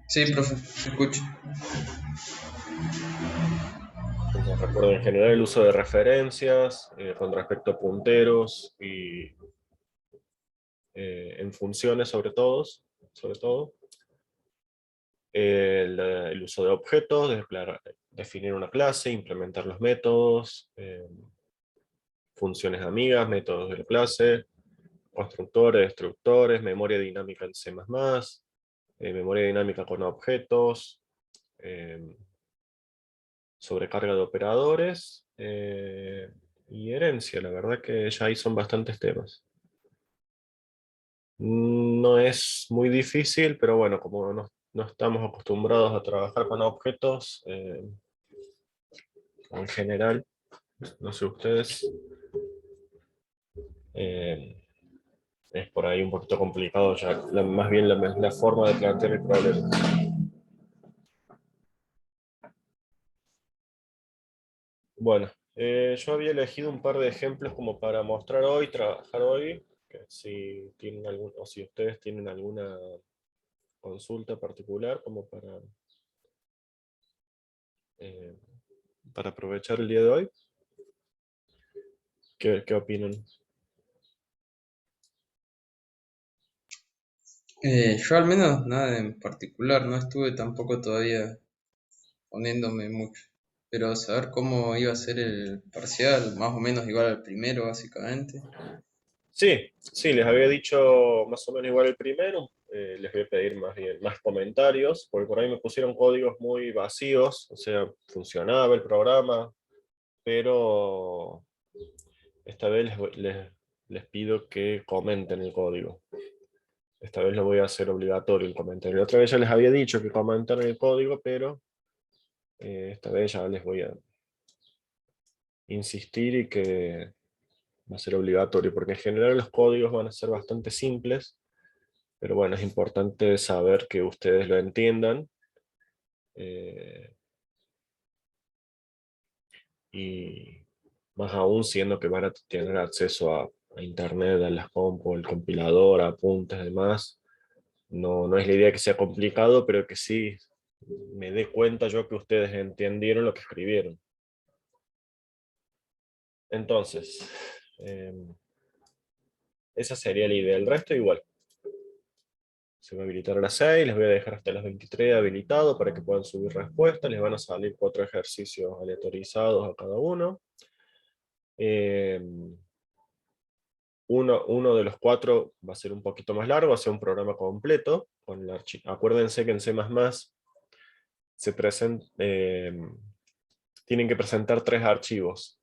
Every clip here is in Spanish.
Sí, profe, se escucha. Entonces, recuerden en general el uso de referencias con respecto a punteros y en funciones sobre todo. El uso de objetos, definir una clase, implementar los métodos, funciones amigas, métodos de la clase, constructores, destructores, memoria dinámica en C++, memoria dinámica con objetos, eh, sobrecarga de operadores y herencia. La verdad que ya ahí son bastantes temas. No es muy difícil, pero bueno, como no estamos acostumbrados a trabajar con objetos, en general, no sé ustedes, eh, es por ahí un poquito complicado ya, más bien la forma de plantear el problema. Bueno, yo había elegido un par de ejemplos como para mostrar hoy, trabajar hoy, que si tienen algún, o si ustedes tienen alguna consulta particular como eh, para aprovechar el día de hoy. ¿Qué opinan? Yo al menos nada en particular, no estuve tampoco todavía poniéndome mucho. Pero saber cómo iba a ser el parcial, más o menos igual al primero, básicamente. Sí, sí, les había dicho más o menos igual el primero. Les voy a pedir más bien más comentarios, porque por ahí me pusieron códigos muy vacíos, o sea, funcionaba el programa, pero esta vez les pido que comenten el código. Esta vez lo voy a hacer obligatorio el comentario. La otra vez ya les había dicho que comentaran el código, pero esta vez ya les voy a insistir y que va a ser obligatorio, porque en general los códigos van a ser bastante simples, pero bueno, es importante saber que ustedes lo entiendan eh, y más aún siendo que van a tener acceso a internet, a las compu, el compilador, a apuntes, demás. No es la idea que sea complicado, pero que sí me dé cuenta yo que ustedes entendieron lo que escribieron. Entonces, eh, esa sería la idea. El resto igual. Se va a habilitar a las 6, les voy a dejar hasta las 23 habilitado para que puedan subir respuestas. Les van a salir 4 ejercicios aleatorizados a cada uno. Eh, uno de los 4 va a ser un poquito más largo, va a ser un programa completo. Acuérdense que en C++ se tienen que presentar 3 archivos.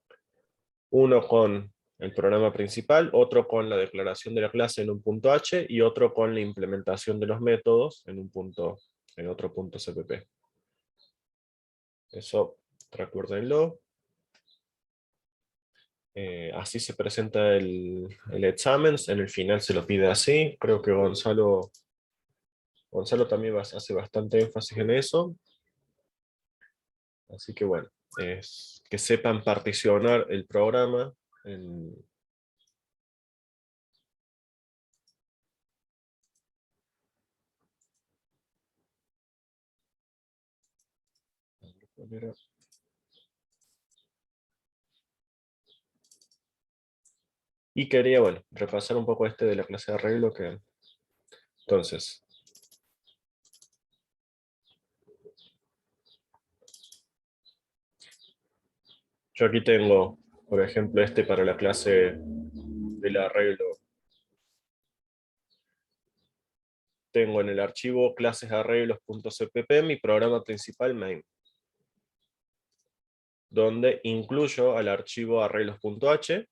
Uno con el programa principal, otro con la declaración de la clase en un punto H y otro con la implementación de los métodos en otro punto CPP. Eso recuérdenlo. Así se presenta el examen, en el final se lo pide así. Creo que Gonzalo también hace bastante énfasis en eso. Así que bueno, es que sepan particionar el programa en, y quería, bueno, repasar un poco este de la clase de arreglo que entonces, yo aquí tengo, por ejemplo, este para la clase del arreglo. Tengo en el archivo clases arreglos.cpp mi programa principal main, donde incluyo al archivo arreglos.h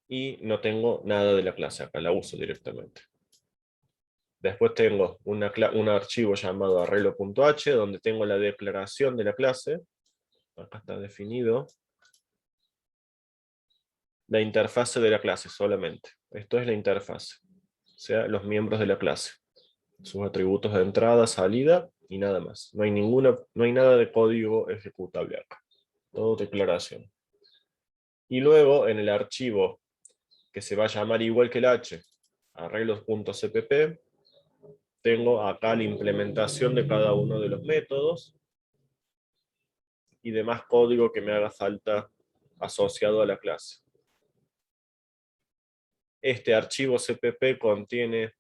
y no tengo nada de la clase acá, la uso directamente. Después tengo un archivo llamado arreglo.h donde tengo la declaración de la clase. Acá está definido. La interfase de la clase solamente. Esto es la interfase. O sea, los miembros de la clase. Sus atributos de entrada, salida y nada más. No hay nada de código ejecutable acá. Todo declaración. Y luego en el archivo que se va a llamar igual que el H, arreglos.cpp, tengo acá la implementación de cada uno de los métodos y demás código que me haga falta asociado a la clase. Este archivo cpp contiene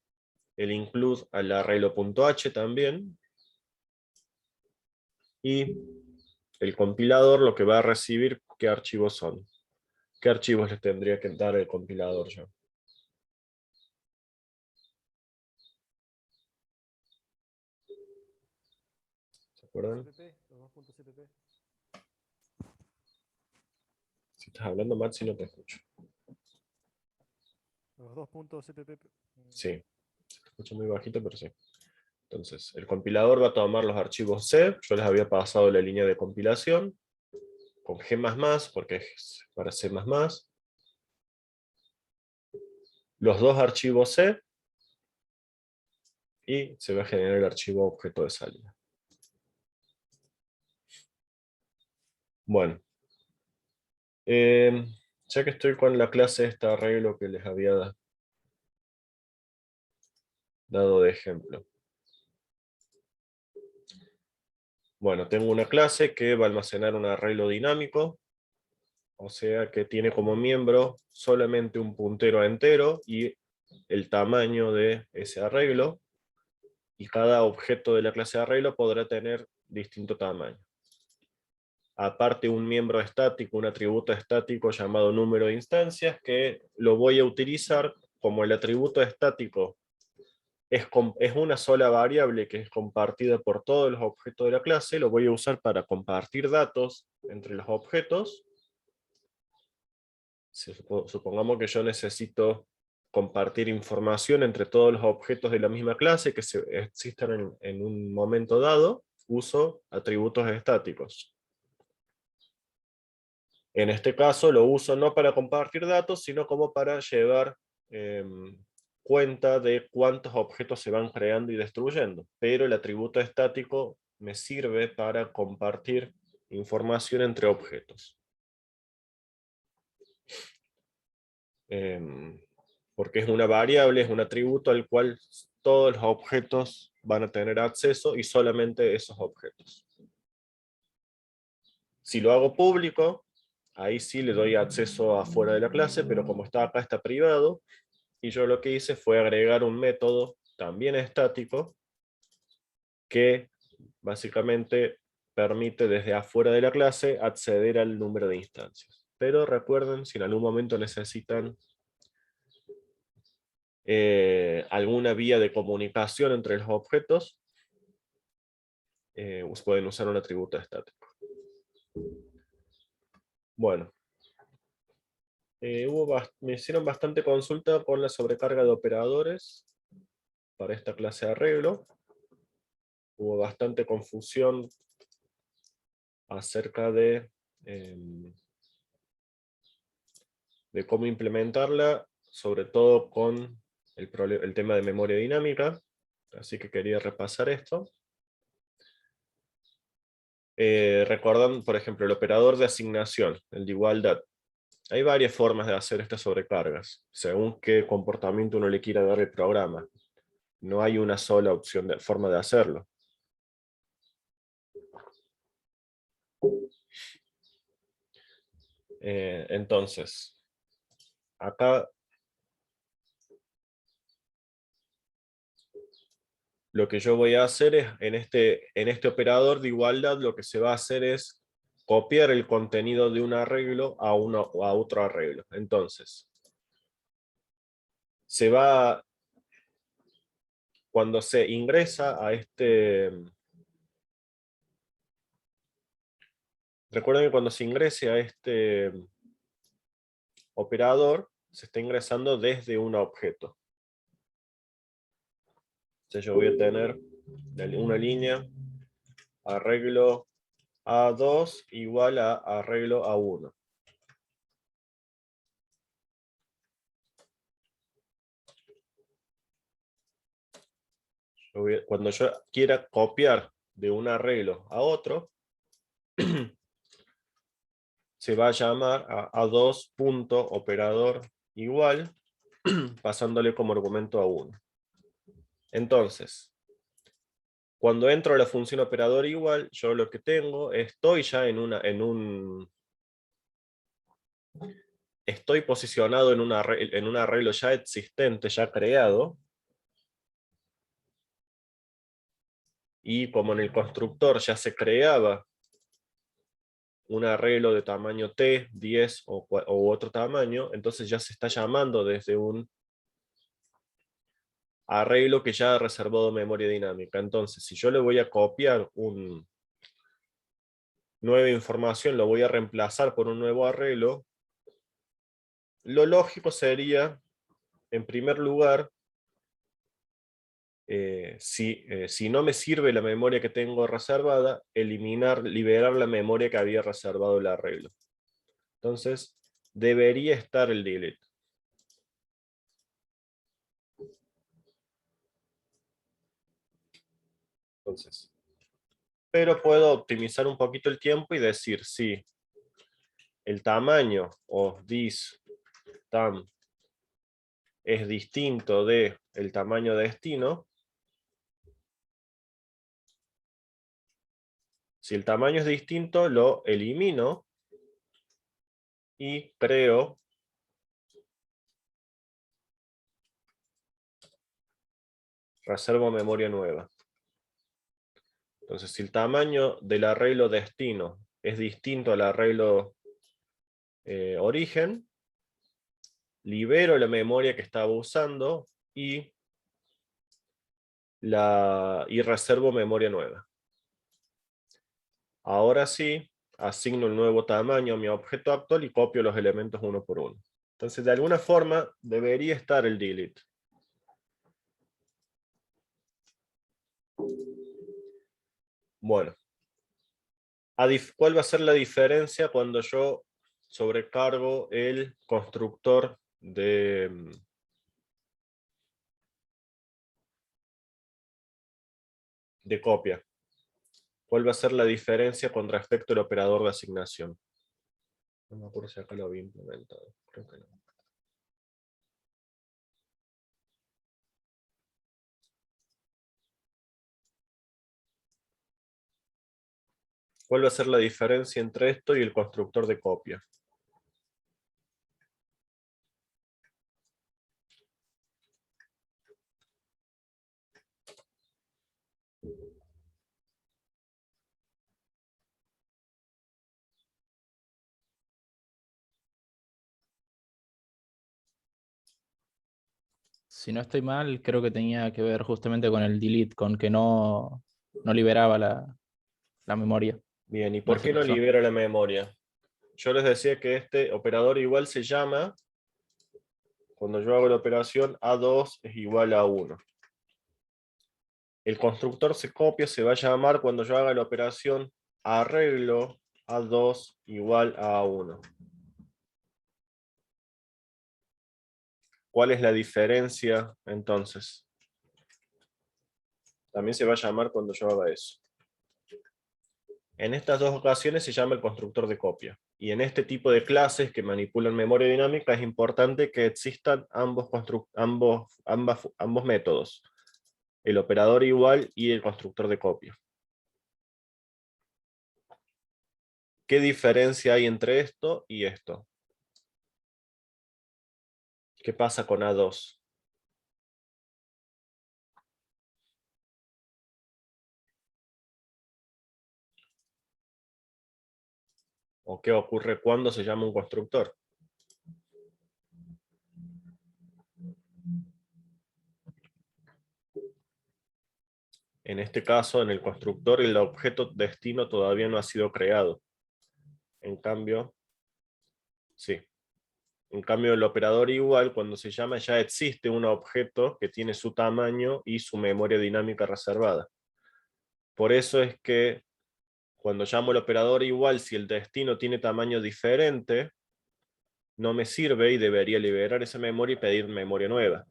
el include al arreglo.h también, y el compilador lo que va a recibir, ¿qué archivos son? ¿Qué archivos les tendría que dar el compilador ya? ¿Se acuerdan? CPP, los dos puntos CPP. Si estás hablando mal, si no te escucho. Los dos puntos CPP. Sí, se te escucha muy bajito, pero sí. Entonces, el compilador va a tomar los archivos C, yo les había pasado la línea de compilación, con G++, porque es para C++, los dos archivos C, y se va a generar el archivo objeto de salida. Bueno, ya que estoy con la clase este arreglo que les había dado de ejemplo. Bueno, tengo una clase que va a almacenar un arreglo dinámico, o sea que tiene como miembro solamente un puntero entero y el tamaño de ese arreglo, y cada objeto de la clase de arreglo podrá tener distinto tamaño. Aparte un miembro estático, un atributo estático llamado número de instancias, que lo voy a utilizar como el atributo estático es una sola variable que es compartida por todos los objetos de la clase, lo voy a usar para compartir datos entre los objetos. Supongamos que yo necesito compartir información entre todos los objetos de la misma clase que existan en un momento dado, uso atributos estáticos. En este caso lo uso no para compartir datos, sino como para llevar cuenta de cuántos objetos se van creando y destruyendo. Pero el atributo estático me sirve para compartir información entre objetos. Porque es una variable, es un atributo al cual todos los objetos van a tener acceso y solamente esos objetos. Si lo hago público, ahí sí le doy acceso afuera de la clase, pero como está acá está privado, y yo lo que hice fue agregar un método también estático que básicamente permite desde afuera de la clase acceder al número de instancias. Pero recuerden, si en algún momento necesitan alguna vía de comunicación entre los objetos, pueden usar un atributo estático. Bueno, me hicieron bastante consulta con la sobrecarga de operadores para esta clase de arreglo. Hubo bastante confusión acerca de cómo implementarla, sobre todo con el tema de memoria dinámica, así que quería repasar esto. Recordando, por ejemplo, el operador de asignación, el de igualdad. Hay varias formas de hacer estas sobrecargas, según qué comportamiento uno le quiera dar al programa. No hay una sola forma de hacerlo. Entonces, acá lo que yo voy a hacer es, en este operador de igualdad, lo que se va a hacer es copiar el contenido de un arreglo a otro arreglo. Entonces, cuando se ingresa a recuerden que cuando se ingrese a este operador, se está ingresando desde un objeto. Entonces yo voy a tener una línea arreglo A2 igual a arreglo A1. Cuando yo quiera copiar de un arreglo a otro, se va a llamar a A2.operador igual, pasándole como argumento A1. Entonces, Cuando entro a la función operador igual, yo lo que tengo, estoy ya estoy posicionado en un arreglo ya existente, ya creado, y como en el constructor ya se creaba un arreglo de tamaño T, 10 u otro tamaño, entonces ya se está llamando desde un arreglo que ya ha reservado memoria dinámica. Entonces, si yo le voy a copiar nueva información, lo voy a reemplazar por un nuevo arreglo, lo lógico sería, en primer lugar, si no me sirve la memoria que tengo reservada, liberar la memoria que había reservado el arreglo. Entonces, debería estar el delete. Entonces, pero puedo optimizar un poquito el tiempo y decir si el tamaño of this tam es distinto de el tamaño de destino. Si el tamaño es distinto, lo elimino y creo reservo memoria nueva. Entonces, si el tamaño del arreglo destino es distinto al arreglo origen, libero la memoria que estaba usando y reservo memoria nueva. Ahora sí, asigno el nuevo tamaño a mi objeto actual y copio los elementos uno por uno. Entonces, de alguna forma, debería estar el delete. Bueno, ¿cuál va a ser la diferencia cuando yo sobrecargo el constructor de copia? ¿Cuál va a ser la diferencia con respecto al operador de asignación? No me acuerdo si acá lo había implementado. Creo que no. ¿Cuál va a ser la diferencia entre esto y el constructor de copia? Si no estoy mal, creo que tenía que ver justamente con el delete, con que no liberaba la memoria. Bien, ¿y En por este qué no caso. libera la memoria? Yo les decía que este operador igual se llama, cuando yo hago la operación, A2 es igual a 1. El constructor se copia, se va a llamar cuando yo haga la operación arreglo A2 igual a 1. ¿Cuál es la diferencia entonces? También se va a llamar cuando yo haga eso. En estas dos ocasiones se llama el constructor de copia. Y en este tipo de clases que manipulan memoria dinámica es importante que existan ambos métodos. El operador igual y el constructor de copia. ¿Qué diferencia hay entre esto y esto? ¿Qué pasa con A2? ¿O qué ocurre cuando se llama un constructor? En este caso, en el constructor, el objeto destino todavía no ha sido creado. En cambio, sí. En cambio, el operador igual, cuando se llama, ya existe un objeto que tiene su tamaño y su memoria dinámica reservada. Por eso es que cuando llamo el operador igual, si el destino tiene tamaño diferente, no me sirve y debería liberar esa memoria y pedir memoria nueva.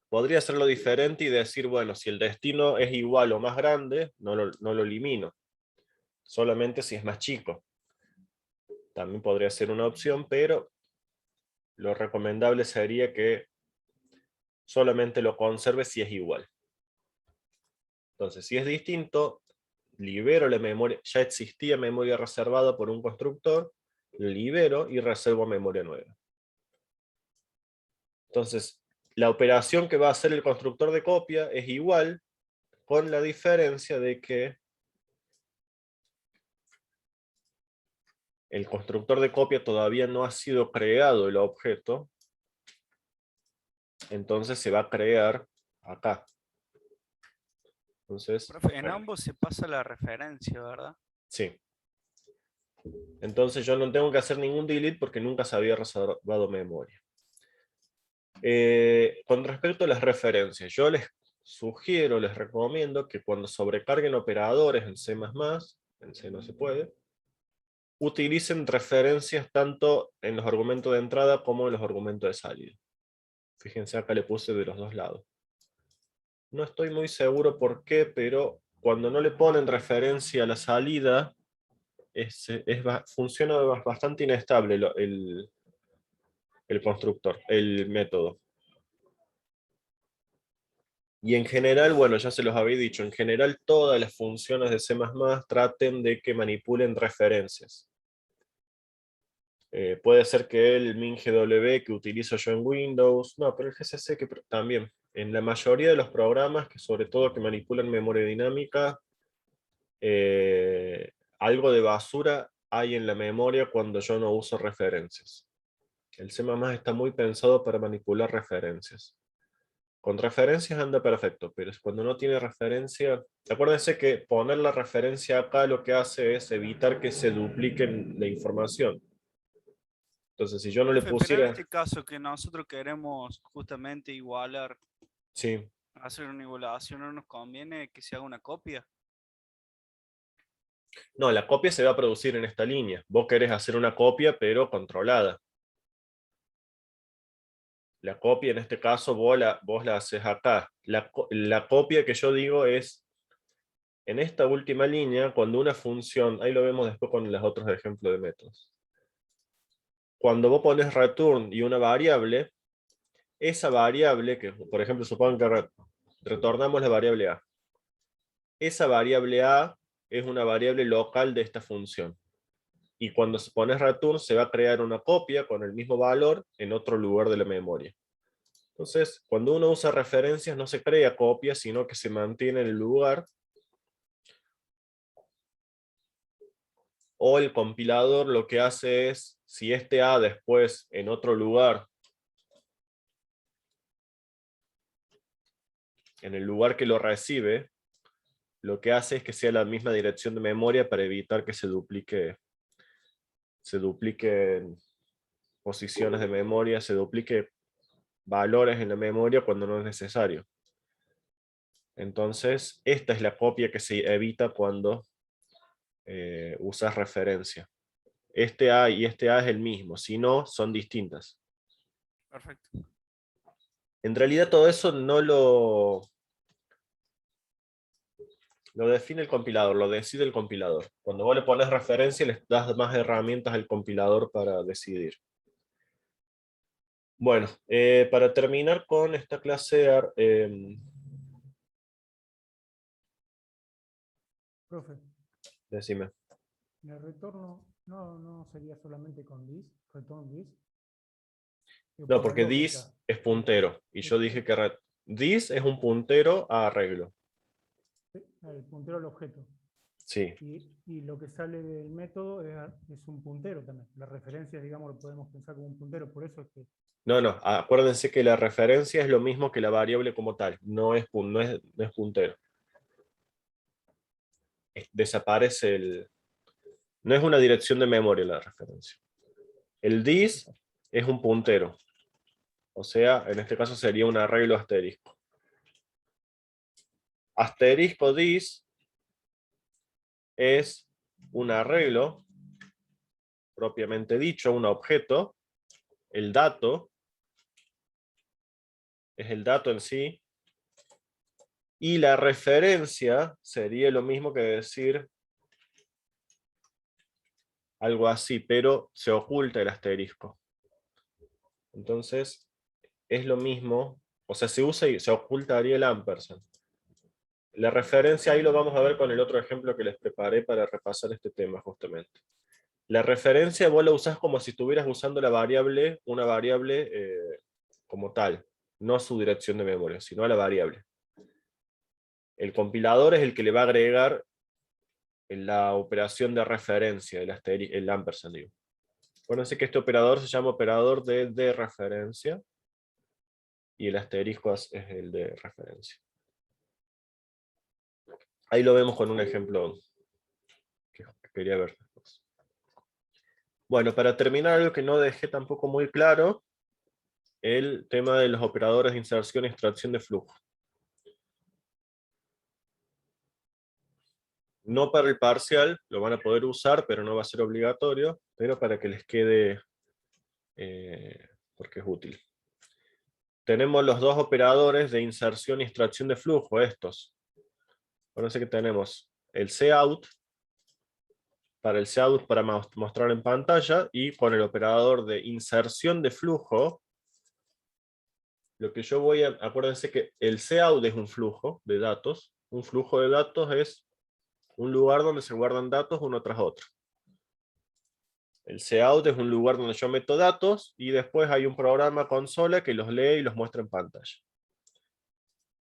Podría hacerlo diferente y decir, bueno, si el destino es igual o más grande, no lo elimino. Solamente si es más chico. También podría ser una opción, pero lo recomendable sería que solamente lo conserve si es igual. Entonces, si es distinto, libero la memoria, ya existía memoria reservada por un constructor, lo libero y reservo memoria nueva. Entonces, la operación que va a hacer el constructor de copia es igual, con la diferencia de que el constructor de copia todavía no ha sido creado el objeto, entonces se va a crear acá. Entonces, Profe, en bueno, ambos se pasa la referencia, ¿verdad? sí. Entonces yo no tengo que hacer ningún delete porque nunca se había reservado memoria. Con respecto a las referencias, yo les sugiero, les recomiendo que cuando sobrecarguen operadores en C++, en C no se puede, utilicen referencias tanto en los argumentos de entrada como en los argumentos de salida. Fíjense, acá le puse de los dos lados. No estoy muy seguro por qué, pero cuando no le ponen referencia a la salida, funciona bastante inestable el constructor, el método. Y en general, bueno, ya se los había dicho, en general todas las funciones de C++ traten de que manipulen referencias. Puede ser que el MinGW que utilizo yo en Windows, no, pero el GCC que también. En la mayoría de los programas, que sobre todo que manipulan memoria dinámica, algo de basura hay en la memoria cuando yo no uso referencias. El C++ está muy pensado para manipular referencias. Con referencias anda perfecto, pero cuando no tiene referencia, acuérdense que poner la referencia acá lo que hace es evitar que se dupliquen la información. Entonces, si yo no le Profe, pero en pusiera... este caso que nosotros queremos justamente igualar, Sí, hacer una igualación, ¿no nos conviene que se haga una copia? no, la copia se va a producir en esta línea. Vos querés hacer una copia, pero controlada. La copia, en este caso, vos la haces acá. La copia que yo digo es, en esta última línea, cuando una función, ahí lo vemos después con los otros ejemplos de métodos. Cuando vos pones return y una variable, esa variable, que por ejemplo supongan que retornamos la variable A. Esa variable A es una variable local de esta función. Y cuando se pone return se va a crear una copia con el mismo valor en otro lugar de la memoria. Entonces, cuando uno usa referencias no se crea copias, sino que se mantiene en el lugar. O el compilador lo que hace es, si este A después en otro lugar, en el lugar que lo recibe, lo que hace es que sea la misma dirección de memoria para evitar que se dupliquen posiciones de memoria, se duplique valores en la memoria cuando no es necesario. Entonces, esta es la copia que se evita cuando usas referencia. Este A y este A es el mismo, si no, son distintas. Perfecto. En realidad todo eso no lo define el compilador, lo decide el compilador. Cuando vos le pones referencia, le das más herramientas al compilador para decidir. Bueno, para terminar con esta clase, Profe, decime. el retorno no sería solamente con this, return this. No, Por la porque this lógica. es puntero, y yo dije que this es un puntero a arreglo. El puntero al objeto. Sí. Y lo que sale del método es un puntero también. La referencia, digamos, lo podemos pensar como un puntero, por eso es que... No, acuérdense que la referencia es lo mismo que la variable como tal, no es puntero. Desaparece no es una dirección de memoria la referencia. El this es un puntero, o sea, en este caso sería un arreglo asterisco. Asterisco this es un arreglo, propiamente dicho, un objeto, el dato, es el dato en sí, y la referencia sería lo mismo que decir algo así, pero se oculta el asterisco. Entonces, es lo mismo, o sea, se usa y se ocultaría el ampersand. La referencia ahí lo vamos a ver con el otro ejemplo que les preparé para repasar este tema justamente. La referencia vos la usás como si estuvieras usando la variable, una variable como tal, no su dirección de memoria, sino a la variable. El compilador es el que le va a agregar la operación de referencia, el ampersand. Digo. Acuérdense que este operador se llama operador de referencia y el asterisco es el de referencia. Ahí lo vemos con un ejemplo que quería ver después. Bueno, para terminar, algo que no dejé tampoco muy claro, el tema de los operadores de inserción y extracción de flujo. No para el parcial, lo van a poder usar, pero no va a ser obligatorio, pero para que les quede, porque es útil. Tenemos los dos operadores de inserción y extracción de flujo, estos. Acuérdense que tenemos el cout, para mostrar en pantalla, y con el operador de inserción de flujo, lo que yo voy a... Acuérdense que el cout es un flujo de datos. Un flujo de datos es un lugar donde se guardan datos uno tras otro. El cout es un lugar donde yo meto datos y después hay un programa consola que los lee y los muestra en pantalla.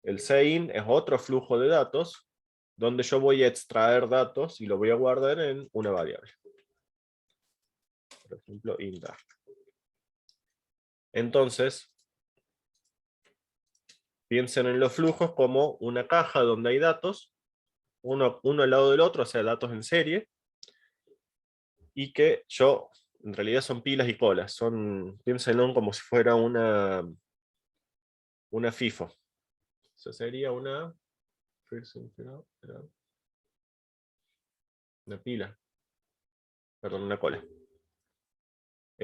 El cin es otro flujo de datos donde yo voy a extraer datos y lo voy a guardar en una variable. Por ejemplo, int. Entonces, piensen en los flujos como una caja donde hay datos, uno al lado del otro, o sea, datos en serie, y que en realidad son pilas y colas, piénsenlo como si fuera una FIFO. Eso sería una pila, perdón, una cola.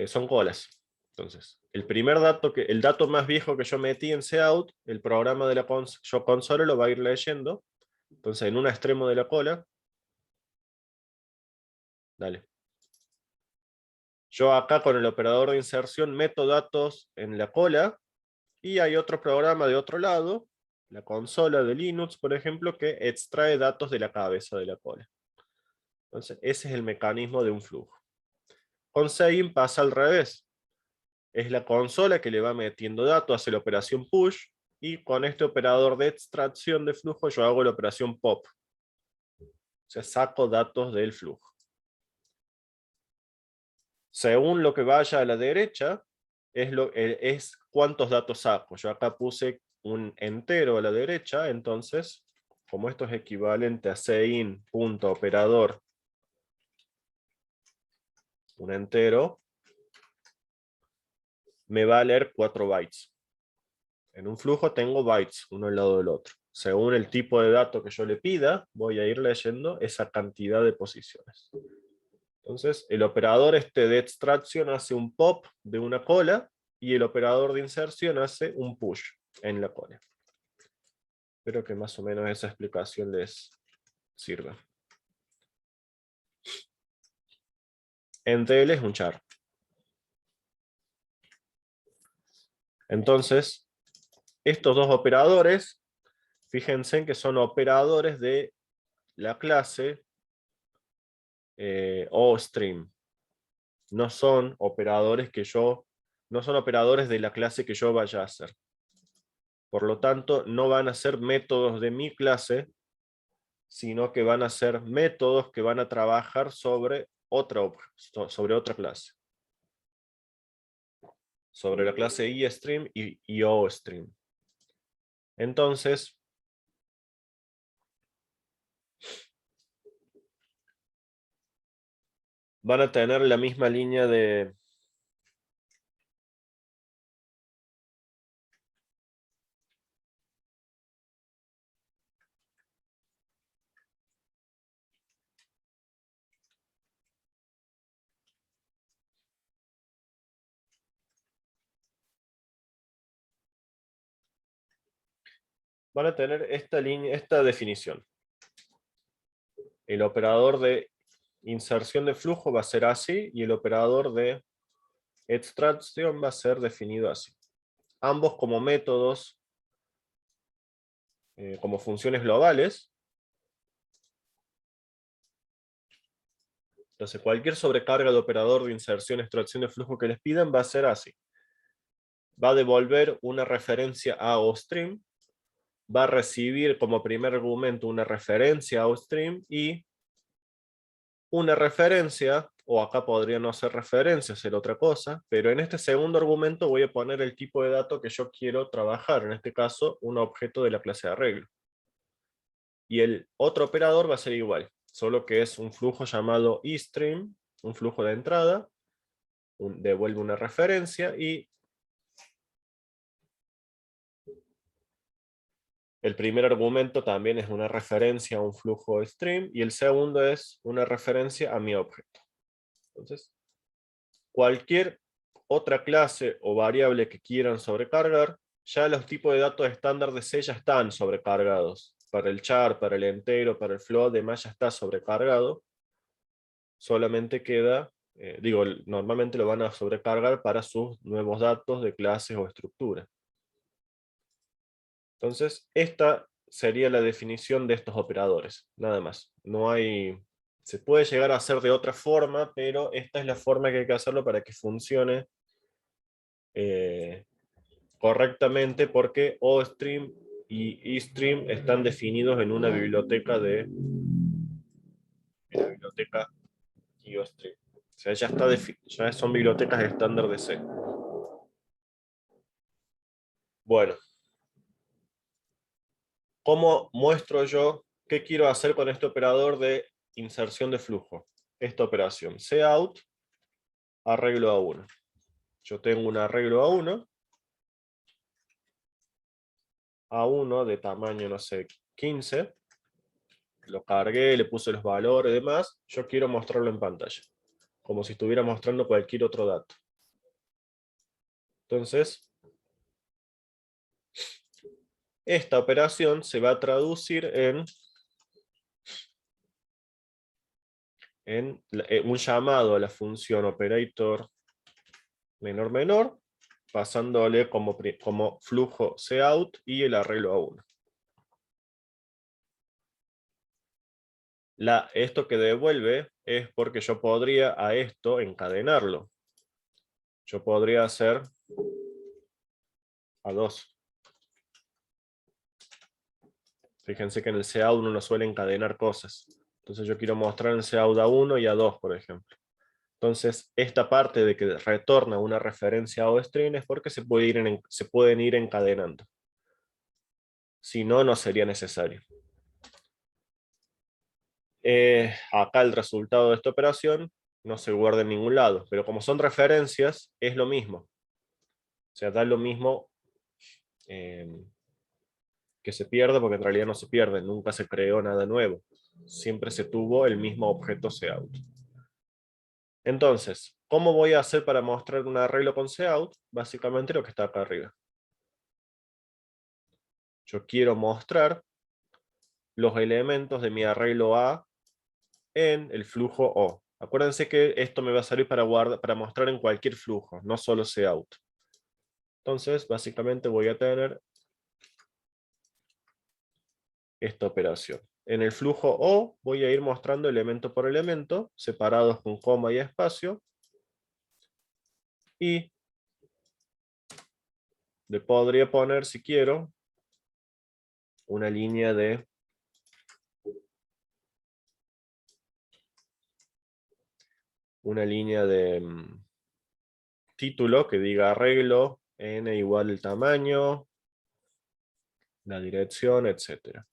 Son colas. Entonces, el dato más viejo que yo metí en cout, el programa de la console lo va a ir leyendo. Entonces, en un extremo de la cola, dale. Yo acá con el operador de inserción meto datos en la cola, y hay otro programa de otro lado, la consola de Linux, por ejemplo, que extrae datos de la cabeza de la cola. Entonces, ese es el mecanismo de un flujo. Con Sein pasa al revés. Es la consola que le va metiendo datos, hace la operación push, y con este operador de extracción de flujo yo hago la operación pop. O sea, saco datos del flujo. Según lo que vaya a la derecha, es cuántos datos saco. Yo acá puse un entero a la derecha, entonces, como esto es equivalente a sein.operador, un entero, me va a leer 4 bytes. En un flujo tengo bytes, uno al lado del otro. Según el tipo de dato que yo le pida, voy a ir leyendo esa cantidad de posiciones. Entonces, el operador de extracción hace un pop de una cola, y el operador de inserción hace un push en la cola. Espero que más o menos esa explicación les sirva. Entel es un char. Entonces, estos dos operadores, fíjense que son operadores de la clase OStream. No son operadores no son operadores de la clase que yo vaya a hacer. Por lo tanto, no van a ser métodos de mi clase, sino que van a ser métodos que van a trabajar sobre otra clase. Sobre la clase eStream y OStream. Entonces, van a tener la misma línea de... Van a tener esta definición. El operador de inserción de flujo va a ser así, y el operador de extracción va a ser definido así. Ambos como métodos como funciones globales. Entonces, cualquier sobrecarga de operador de inserción, extracción de flujo que les pidan va a ser así. Va a devolver una referencia a OStream, va a recibir como primer argumento una referencia a OStream y una referencia, o acá podría no ser referencia, ser otra cosa, pero en este segundo argumento voy a poner el tipo de dato que yo quiero trabajar, en este caso un objeto de la clase de arreglo. Y el otro operador va a ser igual, solo que es un flujo llamado eStream, un flujo de entrada, devuelve una referencia y el primer argumento también es una referencia a un flujo stream y el segundo es una referencia a mi objeto. Entonces, cualquier otra clase o variable que quieran sobrecargar, ya los tipos de datos estándar de C ya están sobrecargados. Para el char, para el entero, para el float, demás ya está sobrecargado. Solamente queda, normalmente lo van a sobrecargar para sus nuevos datos de clases o estructuras. Entonces, esta sería la definición de estos operadores, nada más. No hay... Se puede llegar a hacer de otra forma, pero esta es la forma que hay que hacerlo para que funcione correctamente, porque OStream y eStream están definidos en una biblioteca en la biblioteca IOStream. O sea, ya son bibliotecas estándar de C. Bueno. ¿Cómo muestro yo qué quiero hacer con este operador de inserción de flujo? Esta operación, cout, arreglo A1. Yo tengo un arreglo A1 de tamaño, no sé, 15. Lo cargué, le puse los valores y demás. Yo quiero mostrarlo en pantalla, como si estuviera mostrando cualquier otro dato. Entonces, esta operación se va a traducir en un llamado a la función operator menor, pasándole como flujo cout y el arreglo A1. Esto que devuelve es porque yo podría a esto encadenarlo. Yo podría hacer A2. Fíjense que en el cout uno no suele encadenar cosas. Entonces yo quiero mostrar en cout A1 y A2, por ejemplo. Entonces, esta parte de que retorna una referencia a OStream es porque se pueden ir encadenando. Si no, no sería necesario. Acá el resultado de esta operación no se guarda en ningún lado, pero como son referencias, es lo mismo. O sea, da lo mismo que se pierda, porque en realidad no se pierde, nunca se creó nada nuevo. Siempre se tuvo el mismo objeto cout. Entonces, ¿cómo voy a hacer para mostrar un arreglo con cout? Básicamente lo que está acá arriba. Yo quiero mostrar los elementos de mi arreglo A en el flujo O. Acuérdense que esto me va a servir para mostrar en cualquier flujo, no solo cout. Entonces, básicamente voy a tener esta operación. En el flujo O voy a ir mostrando elemento por elemento, separados con coma y espacio. Y le podría poner, si quiero, una línea de título que diga arreglo, n igual el tamaño, la dirección, etc.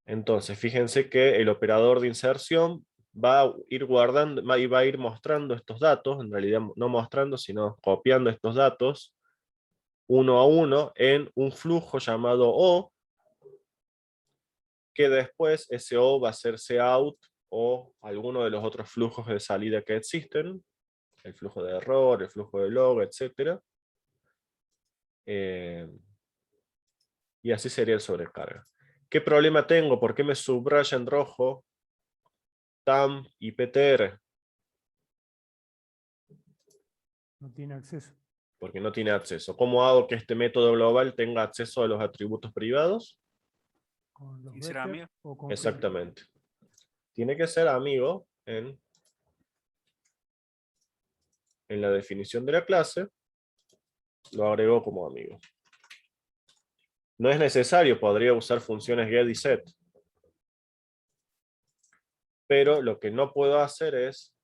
Entonces, fíjense que el operador de inserción va a ir guardando, va a ir mostrando estos datos, en realidad no mostrando, sino copiando estos datos uno a uno en un flujo llamado O, que después ese O va a ser cout o alguno de los otros flujos de salida que existen, el flujo de error, el flujo de log, etc. Y así sería el sobrecarga. ¿Qué problema tengo? ¿Por qué me subraya en rojo TAM y PTR? No tiene acceso. porque no tiene acceso. ¿Cómo hago que este método global tenga acceso a los atributos privados? Con los ¿Y será vectors amigo? o con Exactamente. Tiene que ser amigo en la definición de la clase, lo agrego como amigo. No es necesario, podría usar funciones get y set. Pero lo que no puedo hacer es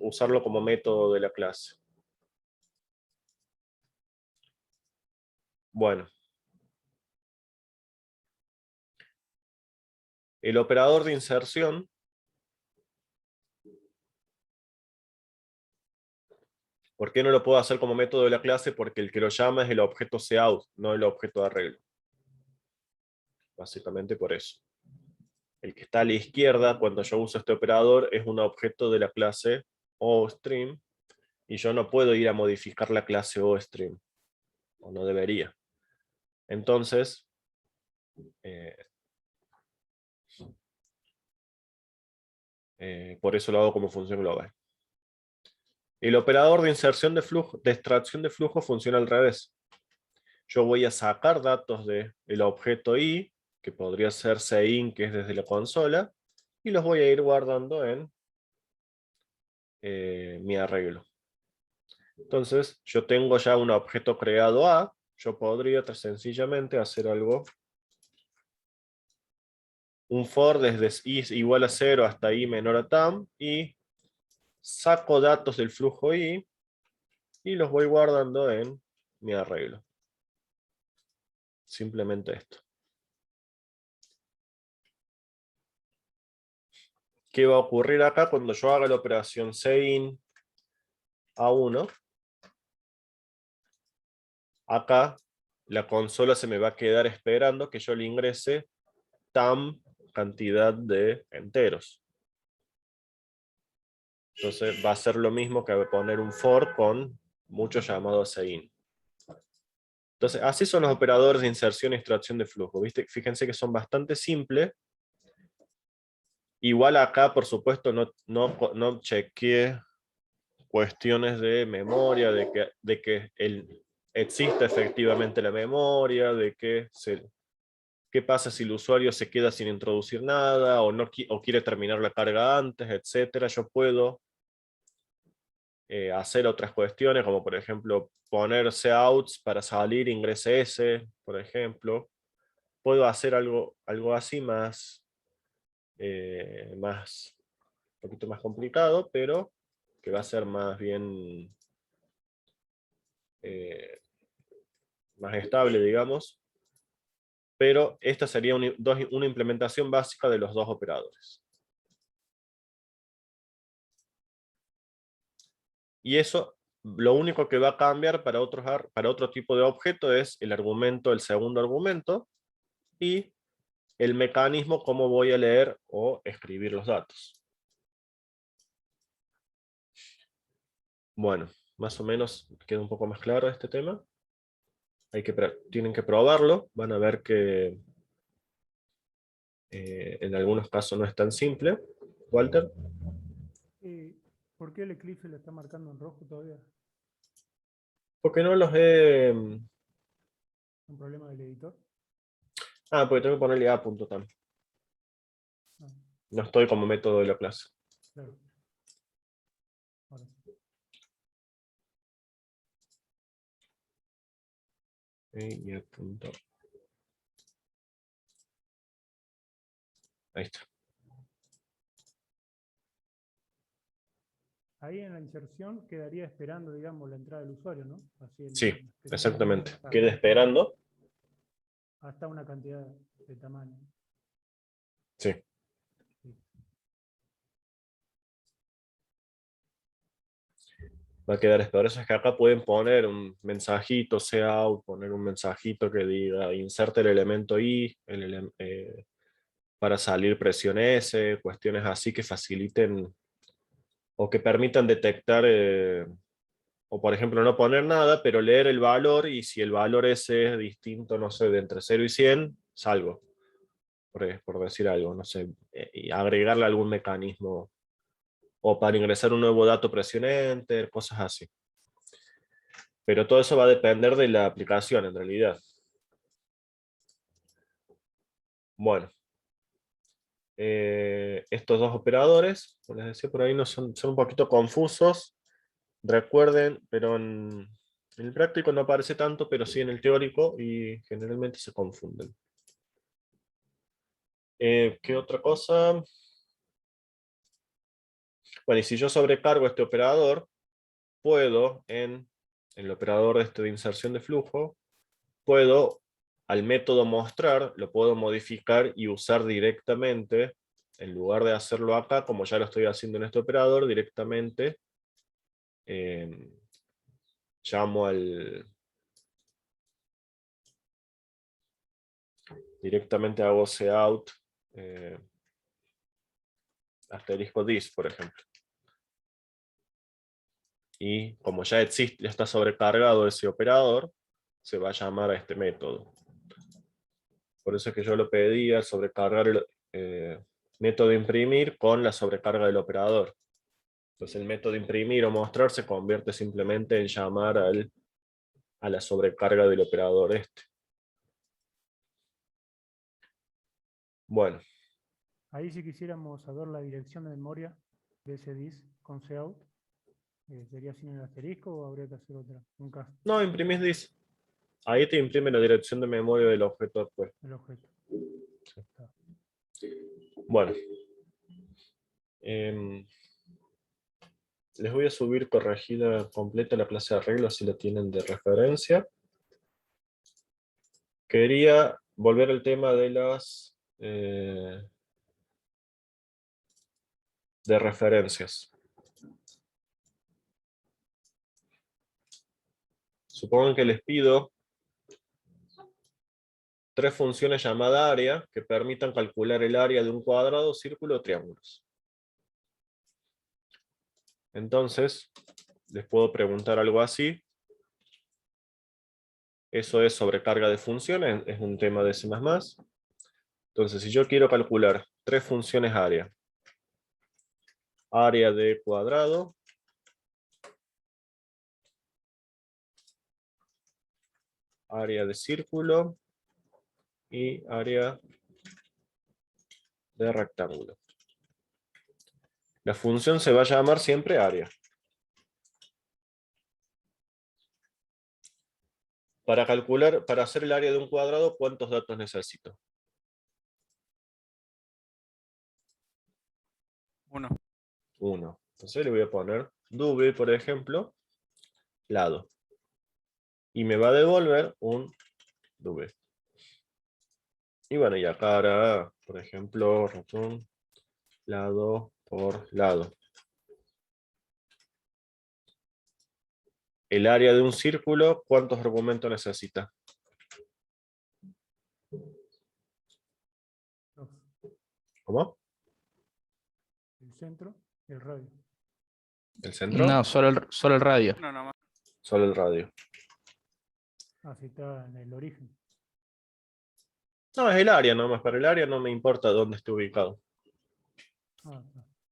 usarlo como método de la clase. Bueno. El operador de inserción ¿por qué no lo puedo hacer como método de la clase? Porque el que lo llama es el objeto cout, no el objeto de arreglo. Básicamente por eso. El que está a la izquierda, cuando yo uso este operador, es un objeto de la clase OStream, y yo no puedo ir a modificar la clase OStream, o no debería. Entonces, por eso lo hago como función global. El operador de inserción de flujo, de extracción de flujo funciona al revés. Yo voy a sacar datos del objeto i, que podría ser sein, que es desde la consola, y los voy a ir guardando en mi arreglo. Entonces, yo tengo ya un objeto creado A, yo podría sencillamente hacer algo, un for desde i igual a 0 hasta i menor a tam, y saco datos del flujo i, y los voy guardando en mi arreglo. Simplemente esto. ¿Qué va a ocurrir acá cuando yo haga la operación sein A1? Acá la consola se me va a quedar esperando que yo le ingrese tam cantidad de enteros. Entonces va a ser lo mismo que poner un for con muchos llamados sein. Entonces así son los operadores de inserción y extracción de flujo. ¿Viste? Fíjense que son bastante simples. Igual acá, por supuesto, no chequeé cuestiones de memoria, de que existe efectivamente la memoria, de que qué pasa si el usuario se queda sin introducir nada, o quiere terminar la carga antes, etc. Yo puedo hacer otras cuestiones, como por ejemplo poner outs para salir, ingrese S, por ejemplo. Puedo hacer algo así más, un poquito más complicado, pero que va a ser más bien más estable, digamos. Pero esta sería una implementación básica de los dos operadores. Y eso, lo único que va a cambiar para otro tipo de objeto es el argumento, el segundo argumento, y el mecanismo cómo voy a leer o escribir los datos. Bueno, más o menos queda un poco más claro este tema. Tienen que probarlo, van a ver que en algunos casos no es tan simple. Walter. ¿Por qué el eclipse lo está marcando en rojo todavía? Porque no los he... ¿Un problema del editor? porque tengo que ponerle a.tam. No, No estoy como método de la clase. claro. Ahora sí. Y a.tam. Ahí está. Ahí en la inserción quedaría esperando, digamos, la entrada del usuario, ¿no? Así Sí, que exactamente. hasta Quede esperando. hasta una cantidad de tamaño. Sí. Sí. Va a quedar esperando. Eso es que acá pueden poner un mensajito, cout, poner un mensajito que diga inserte el elemento i, para salir presione S, cuestiones así que faciliten o que permitan detectar, o por ejemplo no poner nada, pero leer el valor, y si el valor ese es distinto, no sé, de entre 0 y 100, salgo. Por decir algo, no sé, y agregarle algún mecanismo O para ingresar un nuevo dato presione Enter, cosas así. Pero todo eso va a depender de la aplicación en realidad. Bueno. Estos dos operadores, como les decía por ahí, no son un poquito confusos. Recuerden, pero en el práctico no aparece tanto, pero sí en el teórico y generalmente se confunden. ¿Qué otra cosa? Bueno, y si yo sobrecargo este operador, puedo en el operador de inserción de flujo, puedo al método mostrar, lo puedo modificar y usar directamente, en lugar de hacerlo acá, como ya lo estoy haciendo en este operador, directamente llamo directamente hago cout asterisco this, por ejemplo. Y como ya existe, ya está sobrecargado ese operador, se va a llamar a este método. Por eso es que yo lo pedía sobrecargar el método imprimir con la sobrecarga del operador. Entonces el método imprimir o mostrar se convierte simplemente en llamar a la sobrecarga del operador este. Bueno. Ahí si quisiéramos saber la dirección de memoria de ese dis con cout, ¿sería sin el asterisco o habría que hacer otra? Nunca. No, imprimís this. Ahí te imprime la dirección de memoria del objeto después. El objeto. Bueno. Les voy a subir corregida completa la clase de arreglo, así la tienen de referencia. Quería volver al tema de las de referencias. Supongan que les pido 3 funciones llamadas área que permitan calcular el área de un cuadrado, círculo o triángulos. Entonces, les puedo preguntar algo así. Eso es sobrecarga de funciones, es un tema de C++. Entonces, si yo quiero calcular 3 funciones área. Área de cuadrado. Área de círculo. Y área de rectángulo. La función se va a llamar siempre área. Para calcular, para hacer el área de un cuadrado, ¿cuántos datos necesito? 1. 1. Entonces le voy a poner W, por ejemplo, lado. Y me va a devolver un W. Y bueno, y acá hará, por ejemplo, return lado por lado. El área de un círculo, ¿cuántos argumentos necesita? 2. ¿Cómo? El centro y el radio. ¿El centro? No, solo el radio. No, nomás. Solo el radio. Así está en el origen. No, es el área nomás. Para el área no me importa dónde esté ubicado. Ah,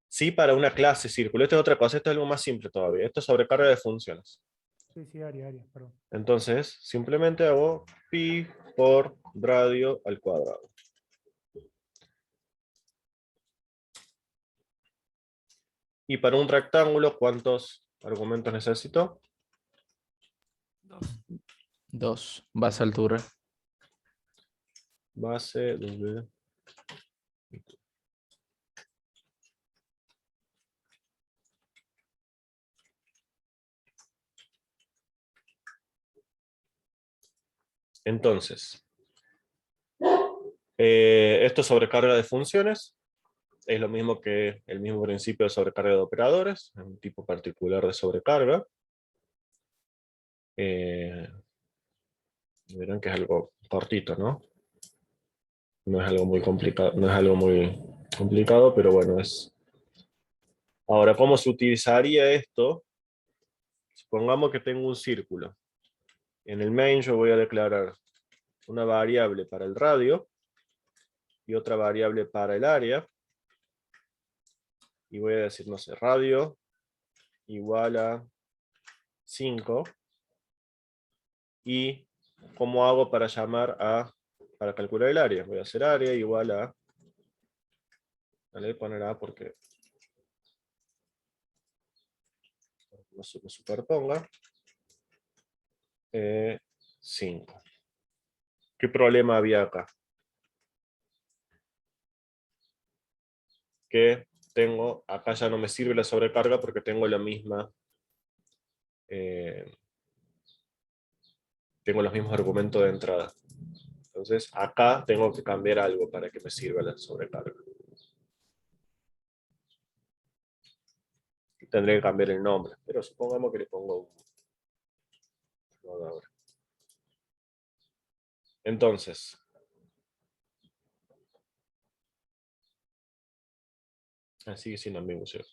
Sí, para una clase círculo. Esto es otra cosa, esto es algo más simple todavía. Esto es sobrecarga de funciones. sí, área, perdón. Entonces, simplemente hago pi por radio al cuadrado. Y para un rectángulo, ¿cuántos argumentos necesito? 2. 2. Base altura. Base W. Entonces, esto es sobrecarga de funciones. Es lo mismo que el mismo principio de sobrecarga de operadores, un tipo particular de sobrecarga. Verán que es algo cortito, ¿no? No es algo muy complicado, no es algo muy complicado, pero bueno, es. Ahora, ¿cómo se utilizaría esto? Supongamos que tengo un círculo. En el main yo voy a declarar una variable para el radio y otra variable para el área. y voy a decir, no sé, radio igual a 5. ¿Y cómo hago para para calcular el área? Voy a hacer área igual a, voy a poner A porque no se me superponga, 5. ¿Qué problema había acá? Que acá ya no me sirve la sobrecarga porque tengo la misma, tengo los mismos argumentos de entrada. Entonces acá tengo que cambiar algo para que me sirva la sobrecarga. Tendré que cambiar el nombre, pero supongamos que le pongo un nodo ahora. Entonces, sigue siendo ambiguo, ¿cierto?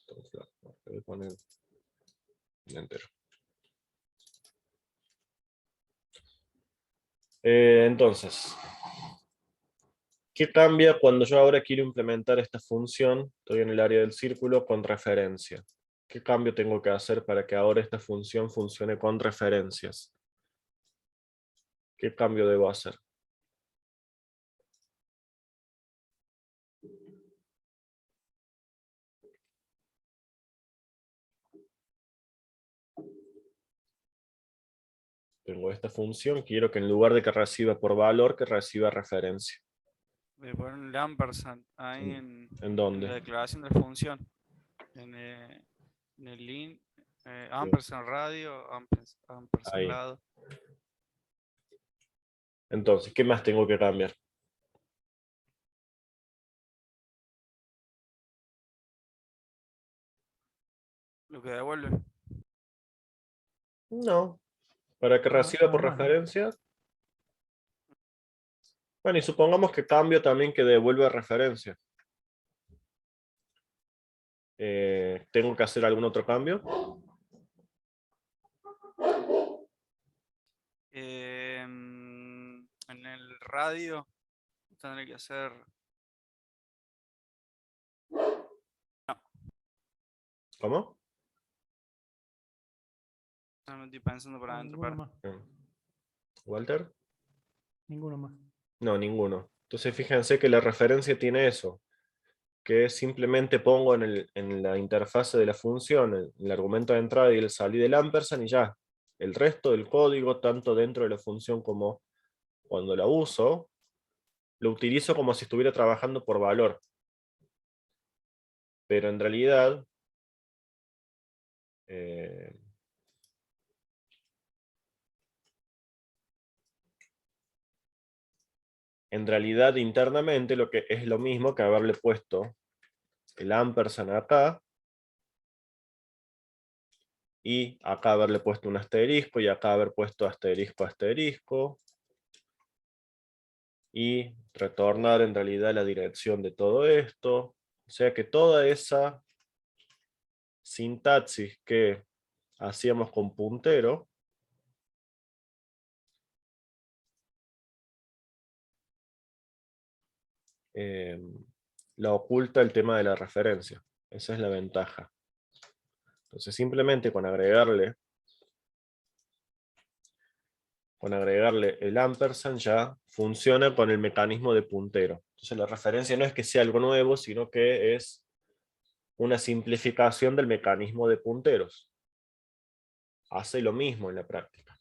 Voy a poner el entero. Entonces, ¿qué cambia cuando yo ahora quiero implementar esta función? Estoy en el área del círculo con referencia. ¿Qué cambio tengo que hacer para que ahora esta función funcione con referencias? ¿Qué cambio debo hacer? Tengo esta función, quiero que en lugar de que reciba por valor, que reciba referencia. Voy a poner el ampersand ahí ¿En en dónde? la declaración de la función. En el link, ampersand radio, ampersand Ahí. lado. Entonces, ¿qué más tengo que cambiar? Lo que devuelve. No. Para que No, reciba por nada más, ¿no? referencia. Bueno, y supongamos que cambio también que devuelve referencia. ¿Tengo que hacer algún otro cambio? En el radio tendré que hacer. ¿Cómo? No me estoy pensando para adentro. Ninguno Para. más. ¿Walter? Ninguno más. No, ninguno. Entonces fíjense que la referencia tiene eso, que simplemente pongo en la interfase de la función el argumento de entrada y el salir del ampersand y ya. El resto del código, tanto dentro de la función como cuando la uso, lo utilizo como si estuviera trabajando por valor. Pero en realidad, internamente lo que es lo mismo que haberle puesto el ampersand acá, y acá haberle puesto un asterisco, y acá haber puesto asterisco, asterisco, y retornar en realidad la dirección de todo esto. O sea que toda esa sintaxis que hacíamos con puntero, la oculta el tema de la referencia. Esa es la ventaja. Entonces simplemente con agregarle el ampersand ya funciona con el mecanismo de puntero. Entonces la referencia no es que sea algo nuevo, sino que es una simplificación del mecanismo de punteros. Hace lo mismo en la práctica.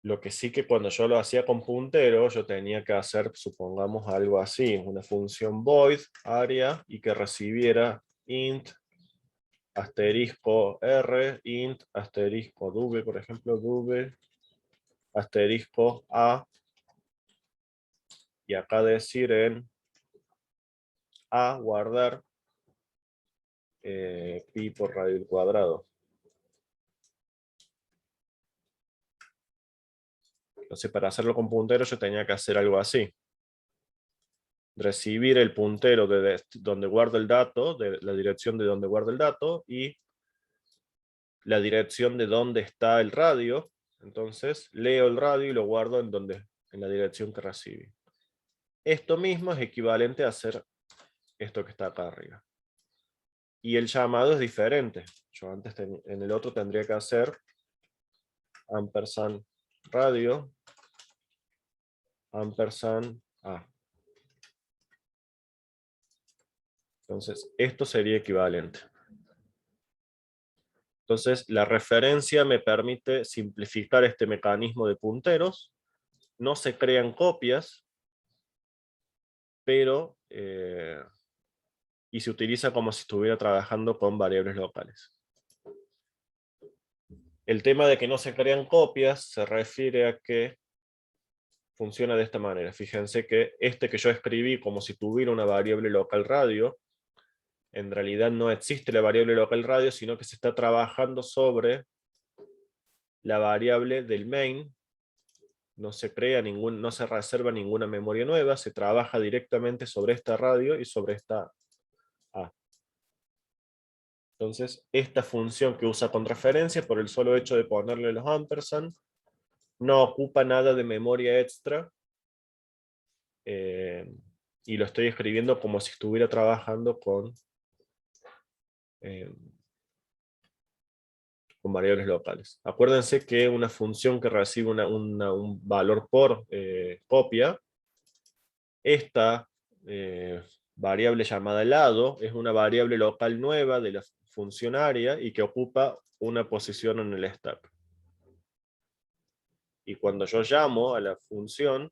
Lo que sí que cuando yo lo hacía con puntero, yo tenía que hacer, supongamos, algo así, una función void, área, y que recibiera int, asterisco r, int, asterisco v, por ejemplo, v, asterisco a, y acá decir en a guardar pi por radio al cuadrado. Entonces para hacerlo con puntero yo tenía que hacer algo así. Recibir el puntero de donde guardo el dato, de la dirección de donde guardo el dato, y la dirección de donde está el radio. Entonces leo el radio y lo guardo en la dirección que recibí. Esto mismo es equivalente a hacer esto que está acá arriba. Y el llamado es diferente. Yo antes en el otro tendría que hacer ampersand radio, ampersand A. Entonces, esto sería equivalente. Entonces, la referencia me permite simplificar este mecanismo de punteros. No se crean copias, pero y se utiliza como si estuviera trabajando con variables locales. El tema de que no se crean copias se refiere a que funciona de esta manera. Fíjense que este que yo escribí como si tuviera una variable local radio, en realidad no existe la variable local radio, sino que se está trabajando sobre la variable del main. No se crea no se reserva ninguna memoria nueva, se trabaja directamente sobre esta radio y sobre esta A. Entonces, esta función que usa con referencia, por el solo hecho de ponerle los ampersand, no ocupa nada de memoria extra, y lo estoy escribiendo como si estuviera trabajando con variables locales. Acuérdense que una función que recibe un valor por copia, esta variable llamada lado es una variable local nueva de la funcionaria y que ocupa una posición en el stack. Y cuando yo llamo a la función,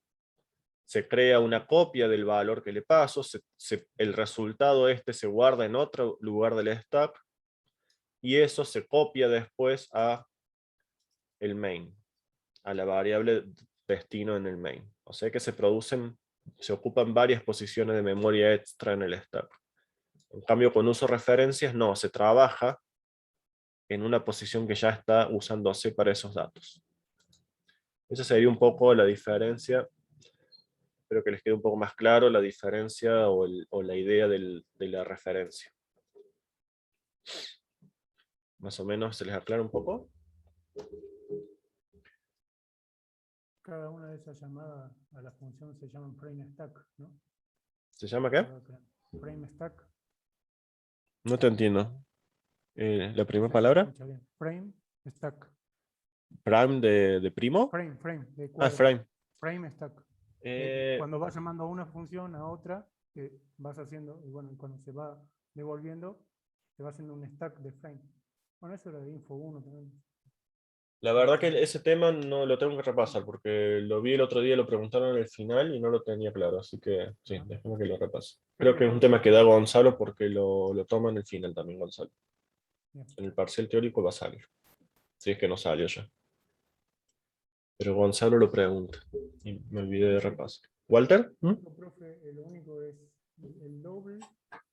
se crea una copia del valor que le paso, el resultado se guarda en otro lugar del stack, y eso se copia después a el main, a la variable destino en el main. O sea que se ocupan varias posiciones de memoria extra en el stack. En cambio, con uso referencias, no, se trabaja en una posición que ya está usándose para esos datos. Esa sería un poco la diferencia. Espero que les quede un poco más claro la diferencia o la idea de la referencia. Más o menos se les aclara un poco. Cada una de esas llamadas a la función se llaman frame stack, ¿no? ¿Se llama qué? Frame stack. No te entiendo. ¿La primera Se palabra? escucha bien. Frame stack. ¿Prime de primo? Frame, de Ah, cuadro. frame. Frame stack. Cuando vas llamando a una función a otra, que vas haciendo, y bueno, cuando se va devolviendo, se va haciendo un stack de frame. Bueno, eso era de Info 1 también. La verdad que ese tema no lo tengo que repasar, porque lo vi el otro día, lo preguntaron en el final y no lo tenía claro, así que sí, déjame que lo repase. Creo que es un tema que da Gonzalo porque lo toma en el final también Gonzalo. Bien. En el parcial teórico va a salir. Si es que no salió ya. Pero Gonzalo lo pregunta. Y me olvidé de repasar. ¿Walter? ¿Mm? Profe, lo único es el doble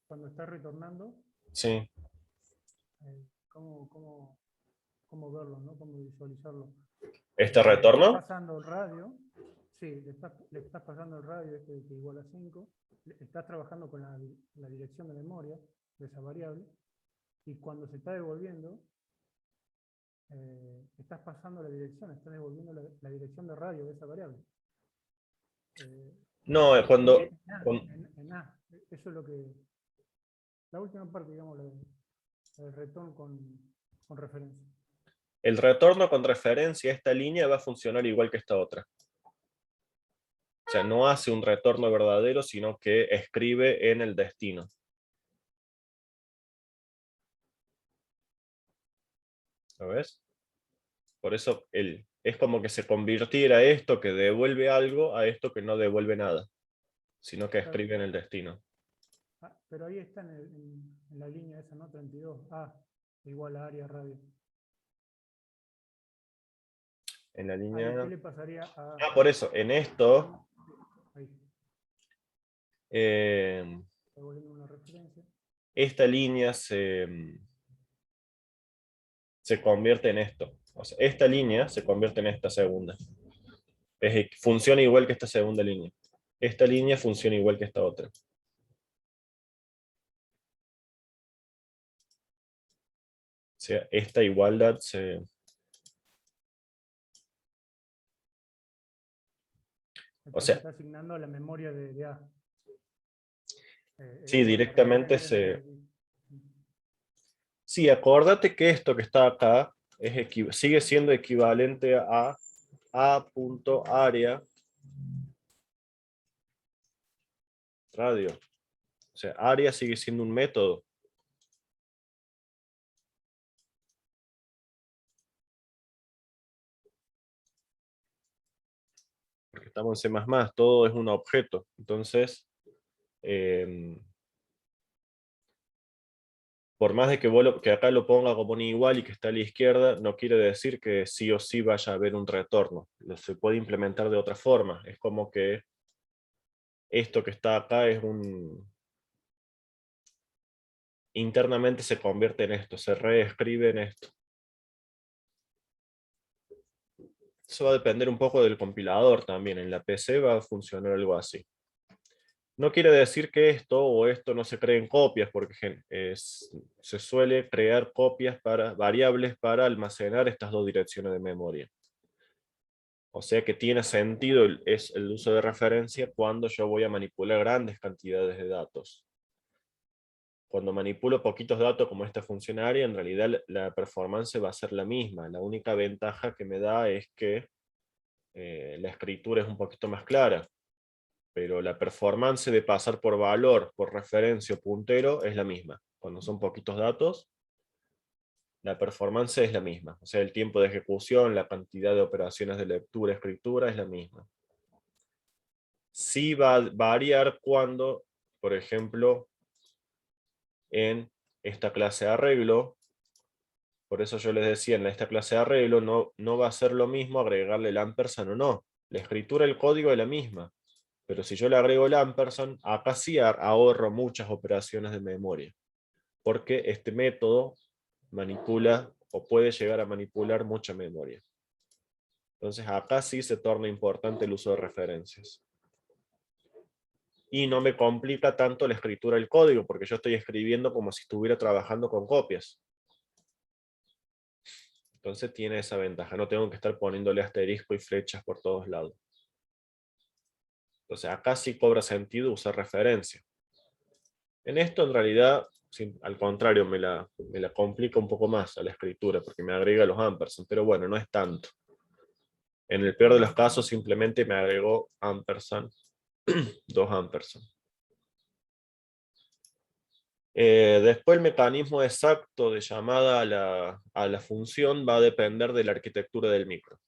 cuando está retornando. Sí. ¿Cómo verlo, ¿no? Cómo visualizarlo? ¿Este Le retorno? estás pasando el radio. Sí, le estás pasando el radio que igual a 5. Estás trabajando con la dirección de memoria de esa variable. Y cuando se está devolviendo, estás pasando la dirección, estás devolviendo la dirección de radio de esa variable. No, es cuando... En A. Eso es lo que... La última parte, digamos, el retorno con referencia. El retorno con referencia a esta línea va a funcionar igual que esta otra. O sea, no hace un retorno verdadero, sino que escribe en el destino. ¿Lo ves? Por eso es como que se convirtiera esto que devuelve algo a esto que no devuelve nada, sino que escribe en el destino. Pero ahí está en la línea esa, ¿no? 32. Igual a área radio. En la línea... ¿Qué le pasaría a...? Ah, por eso, en esto... Ahí. Devolviendo una referencia. Esta línea se convierte en esto. O sea, esta línea se convierte en esta segunda. Funciona igual que esta segunda línea. Esta línea funciona igual que esta otra. O sea, esta igualdad se... O sea, está asignando a la memoria de A. Sí, Eso para directamente poder... Sí, acordate que esto que está acá sigue siendo equivalente a a.area radio. O sea, area sigue siendo un método. Porque estamos en C++, todo es un objeto. Entonces, por más de que, que acá lo ponga como un igual y que está a la izquierda, no quiere decir que sí o sí vaya a haber un retorno. Se puede implementar de otra forma. Es como que esto que está acá es internamente se convierte en esto, se reescribe en esto. Eso va a depender un poco del compilador también. En la PC va a funcionar algo así. No quiere decir que esto o esto no se creen copias, porque se suele crear copias para variables para almacenar estas dos direcciones de memoria. O sea que tiene sentido el uso de referencia cuando yo voy a manipular grandes cantidades de datos. Cuando manipulo poquitos datos como esta funcionaria, en realidad la performance va a ser la misma. La única ventaja que me da es que la escritura es un poquito más clara. Pero la performance de pasar por valor, por referencia o puntero es la misma. Cuando son poquitos datos, la performance es la misma. O sea, el tiempo de ejecución, la cantidad de operaciones de lectura, escritura es la misma. Sí va a variar cuando, por ejemplo, en esta clase de arreglo, por eso yo les decía, en esta clase de arreglo no va a ser lo mismo agregarle el ampersand o no. La escritura del código es la misma. Pero si yo le agrego el ampersand, acá sí ahorro muchas operaciones de memoria. Porque este método manipula o puede llegar a manipular mucha memoria. Entonces acá sí se torna importante el uso de referencias. Y no me complica tanto la escritura del código, porque yo estoy escribiendo como si estuviera trabajando con copias. Entonces tiene esa ventaja, no tengo que estar poniéndole asterisco y flechas por todos lados. Entonces acá sí cobra sentido usar referencia. En esto en realidad, al contrario, me la complica un poco más a la escritura, porque me agrega los ampersand, pero bueno, no es tanto. En el peor de los casos simplemente me agregó ampersand, 2 ampersand. Después el mecanismo exacto de llamada a la función va a depender de la arquitectura del micro.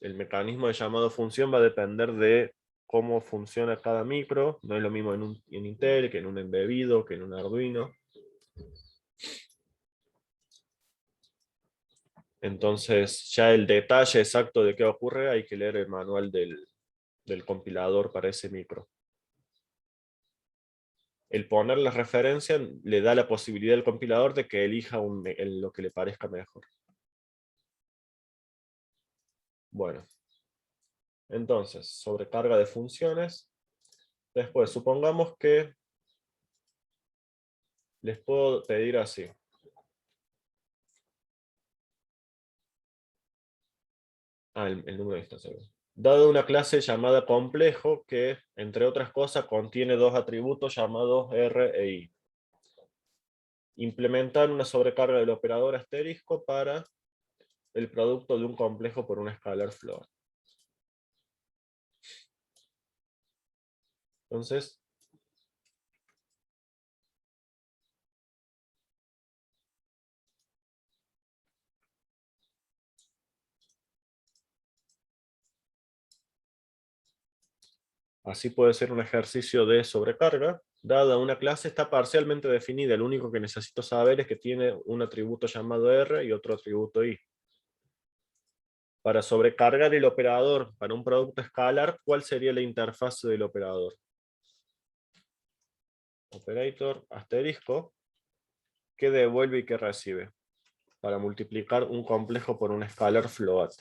El mecanismo de llamado a función va a depender de cómo funciona cada micro. No es lo mismo en Intel, que en un embebido, que en un Arduino. Entonces, ya el detalle exacto de qué ocurre, hay que leer el manual del compilador para ese micro. El poner la referencia le da la posibilidad al compilador de que elija lo que le parezca mejor. Bueno, entonces, sobrecarga de funciones. Después, supongamos que les puedo pedir así. El número de instancias. Dado una clase llamada complejo que, entre otras cosas, contiene 2 atributos llamados R e I. Implementar una sobrecarga del operador asterisco para el producto de un complejo por un escalar float. Entonces, así puede ser un ejercicio de sobrecarga. Dada una clase está parcialmente definida, lo único que necesito saber es que tiene un atributo llamado R y otro atributo I. Para sobrecargar el operador para un producto escalar, ¿cuál sería la interfaz del operador? Operator asterisco, ¿qué devuelve y qué recibe? Para multiplicar un complejo por un escalar float.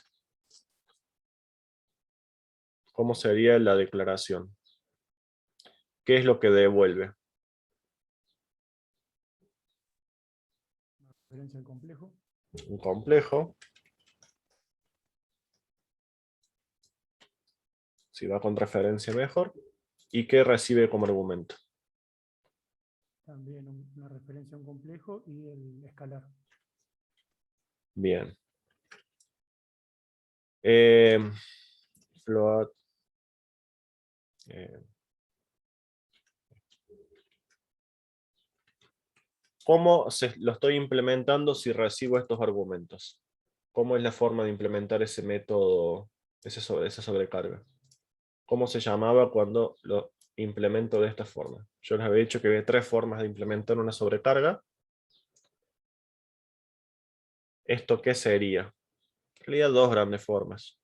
¿Cómo sería la declaración? ¿Qué es lo que devuelve? Referencia al complejo. Un complejo. Si va con referencia mejor. ¿Y qué recibe como argumento? también una referencia a un complejo y el escalar. Bien. Float. ¿Cómo lo estoy implementando si recibo estos argumentos? ¿Cómo es la forma de implementar ese método, esa sobrecarga? ¿Cómo se llamaba cuando lo implemento de esta forma? Yo les había dicho que había 3 formas de implementar una sobrecarga. ¿Esto qué sería? En realidad 2 grandes formas.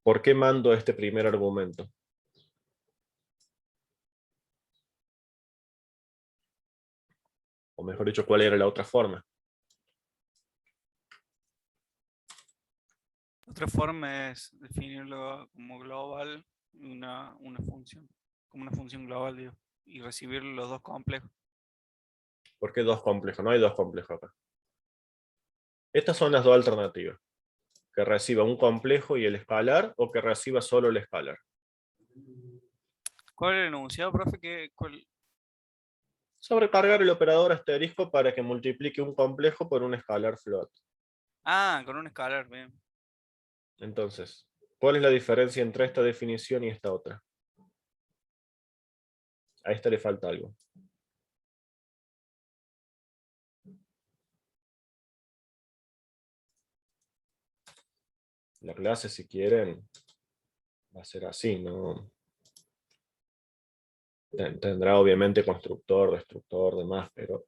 ¿Por qué mando este primer argumento? O mejor dicho, ¿cuál era la otra forma? Otra forma es definirlo como global, una función, como una función global, digo, y recibir los 2 complejos. ¿Por qué 2 complejos? No hay 2 complejos acá. Estas son las 2 alternativas. Que reciba un complejo y el escalar, o que reciba solo el escalar. ¿Cuál es el enunciado, profe? Sobrecargar el operador asterisco para que multiplique un complejo por un escalar float. Ah, con un escalar, bien. Entonces, ¿cuál es la diferencia entre esta definición y esta otra? A esta le falta algo. La clase, si quieren, va a ser así, ¿no? Tendrá obviamente constructor, destructor, demás, pero...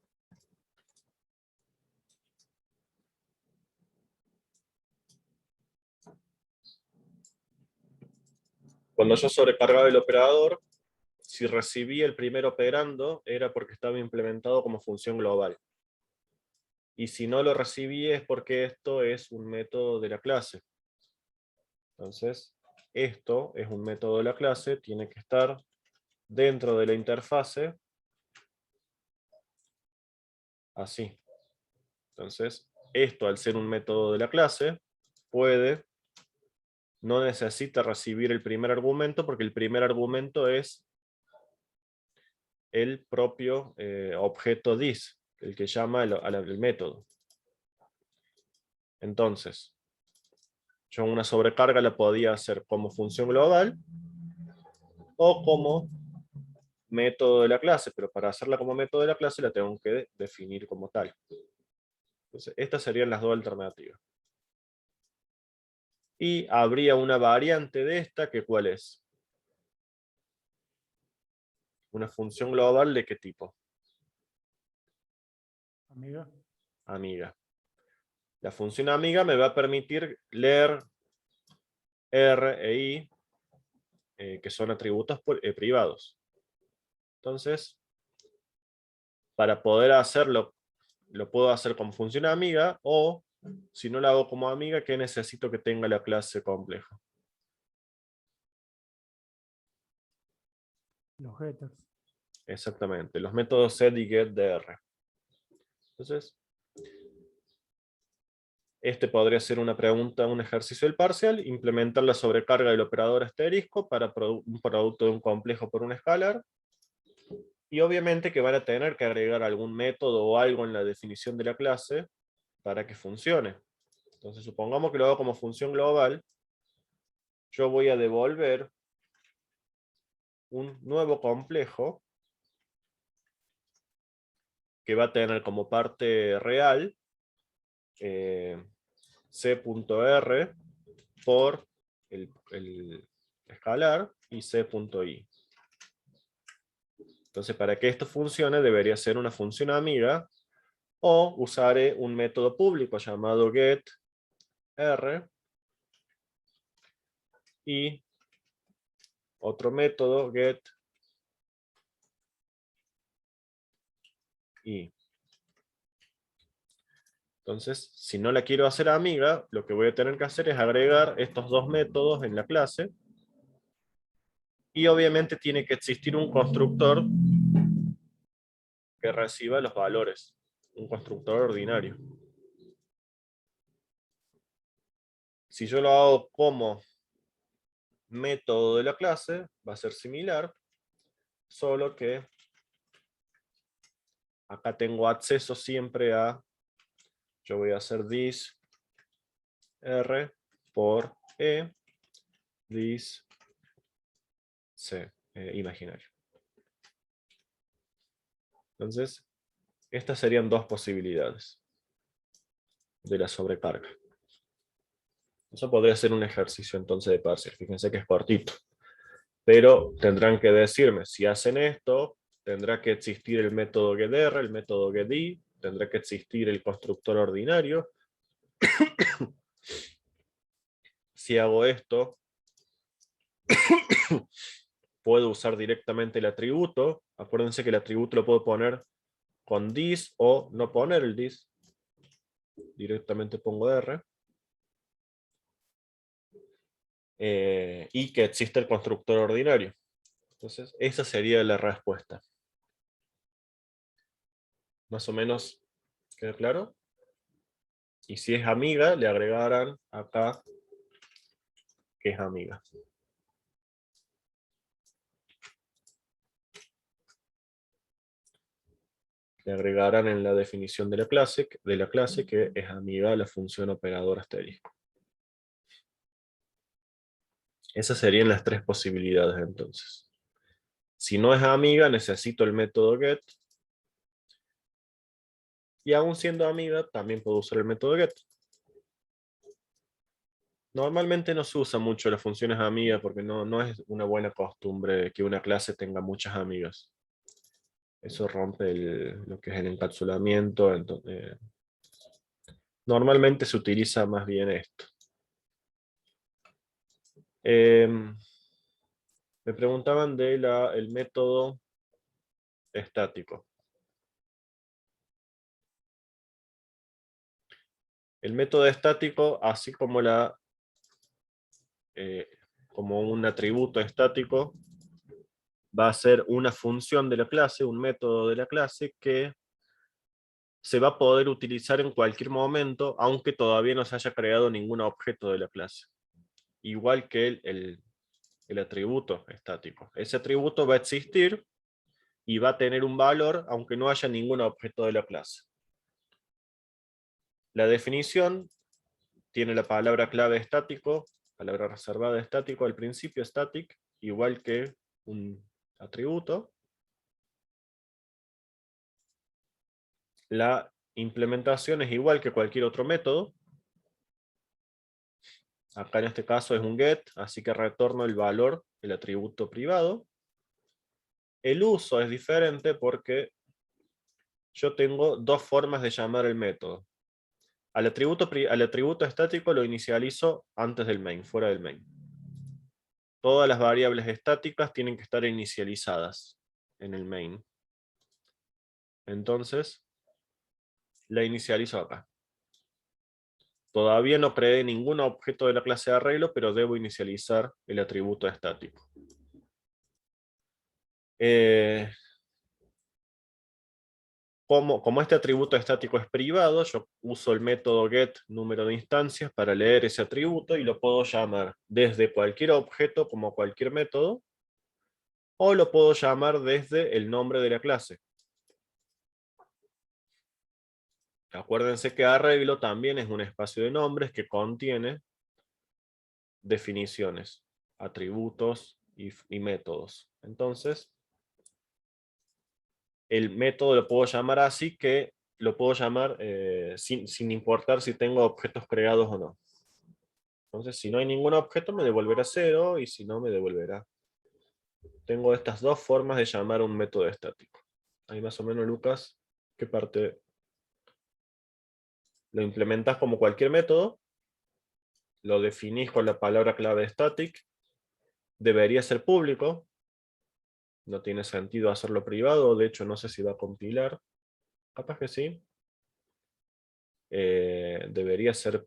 Cuando yo sobrecargaba el operador, si recibí el primer operando, era porque estaba implementado como función global. Y si no lo recibí es porque esto es un método de la clase. Entonces, esto es un método de la clase, tiene que estar dentro de la interfase, así. Entonces, esto al ser un método de la clase, no necesita recibir el primer argumento, porque el primer argumento es el propio objeto this, el que llama al método. Entonces, yo una sobrecarga la podía hacer como función global, o como método de la clase, pero para hacerla como método de la clase la tengo que definir como tal. Entonces, estas serían las 2 alternativas. Y habría una variante de esta, que ¿cuál es? Una función global, ¿de qué tipo? Amiga. Amiga. La función amiga me va a permitir leer R e I, que son atributos privados. Entonces, para poder hacerlo, lo puedo hacer como función amiga, o si no lo hago como amiga, ¿qué necesito que tenga la clase complejo? Los getters. Exactamente, los métodos set y get de R. Entonces, este podría ser una pregunta, un ejercicio del parcial, implementar la sobrecarga del operador asterisco para un producto de un complejo por un escalar, y obviamente que van a tener que agregar algún método o algo en la definición de la clase para que funcione. Entonces, supongamos que lo hago como función global, yo voy a devolver un nuevo complejo que va a tener como parte real c.r por el escalar y c.i. Entonces, para que esto funcione, debería ser una función amiga, o usaré un método público llamado getR y otro método getI. Entonces, si no la quiero hacer amiga, lo que voy a tener que hacer es agregar estos 2 métodos en la clase, y obviamente tiene que existir un constructor que reciba los valores, un constructor ordinario. Si yo lo hago como método de la clase, va a ser similar, solo que acá tengo acceso siempre a, yo voy a hacer this R por E, this C, imaginario. Entonces, estas serían dos posibilidades de la sobrecarga. Eso podría ser un ejercicio entonces de parcial. Fíjense que es cortito. Pero tendrán que decirme, si hacen esto, tendrá que existir el método getR, el método getD, tendrá que existir el constructor ordinario. Si hago esto, puedo usar directamente el atributo. Acuérdense que el atributo lo puedo poner con this o no poner el this. Directamente pongo R. Y que existe el constructor ordinario. Entonces, esa sería la respuesta. Más o menos, ¿queda claro? Y si es amiga, le agregarán acá que es amiga. Le agregarán en la definición de la clase que es amiga la función operador asterisco. Esas serían las tres posibilidades entonces. Si no es amiga, necesito el método get. Y aún siendo amiga, también puedo usar el método get. Normalmente no se usa mucho las funciones amigas porque no es una buena costumbre que una clase tenga muchas amigas. Eso rompe lo que es el encapsulamiento. Entonces, normalmente se utiliza más bien esto. Me preguntaban del método estático. El método estático, así como como un atributo estático, va a ser una función de la clase, un método de la clase que se va a poder utilizar en cualquier momento, aunque todavía no se haya creado ningún objeto de la clase. Igual que el atributo estático. Ese atributo va a existir y va a tener un valor, aunque no haya ningún objeto de la clase. La definición tiene la palabra clave estático, palabra reservada estático al principio, static, igual que un atributo. La implementación es igual que cualquier otro método. Acá en este caso es un get, así que retorno el valor del atributo privado. El uso es diferente porque yo tengo dos formas de llamar el método. Al atributo estático lo inicializo antes del main, fuera del main. Todas las variables estáticas tienen que estar inicializadas en el main. Entonces, la inicializo acá. Todavía no creé ningún objeto de la clase de arreglo, pero debo inicializar el atributo estático. Como este atributo estático es privado, yo uso el método get número de instancias para leer ese atributo y lo puedo llamar desde cualquier objeto como cualquier método, o lo puedo llamar desde el nombre de la clase. Acuérdense que arreglo también es un espacio de nombres que contiene definiciones, atributos y métodos. Entonces, el método lo puedo llamar así, que lo puedo llamar sin importar si tengo objetos creados o no. Entonces, si no hay ningún objeto, me devolverá 0, y si no, me devolverá. Tengo estas dos formas de llamar un método estático. Ahí más o menos, Lucas, ¿qué parte? Lo implementas como cualquier método, lo definís con la palabra clave static, debería ser público, no tiene sentido hacerlo privado, de hecho no sé si va a compilar, capaz que sí. Debería ser,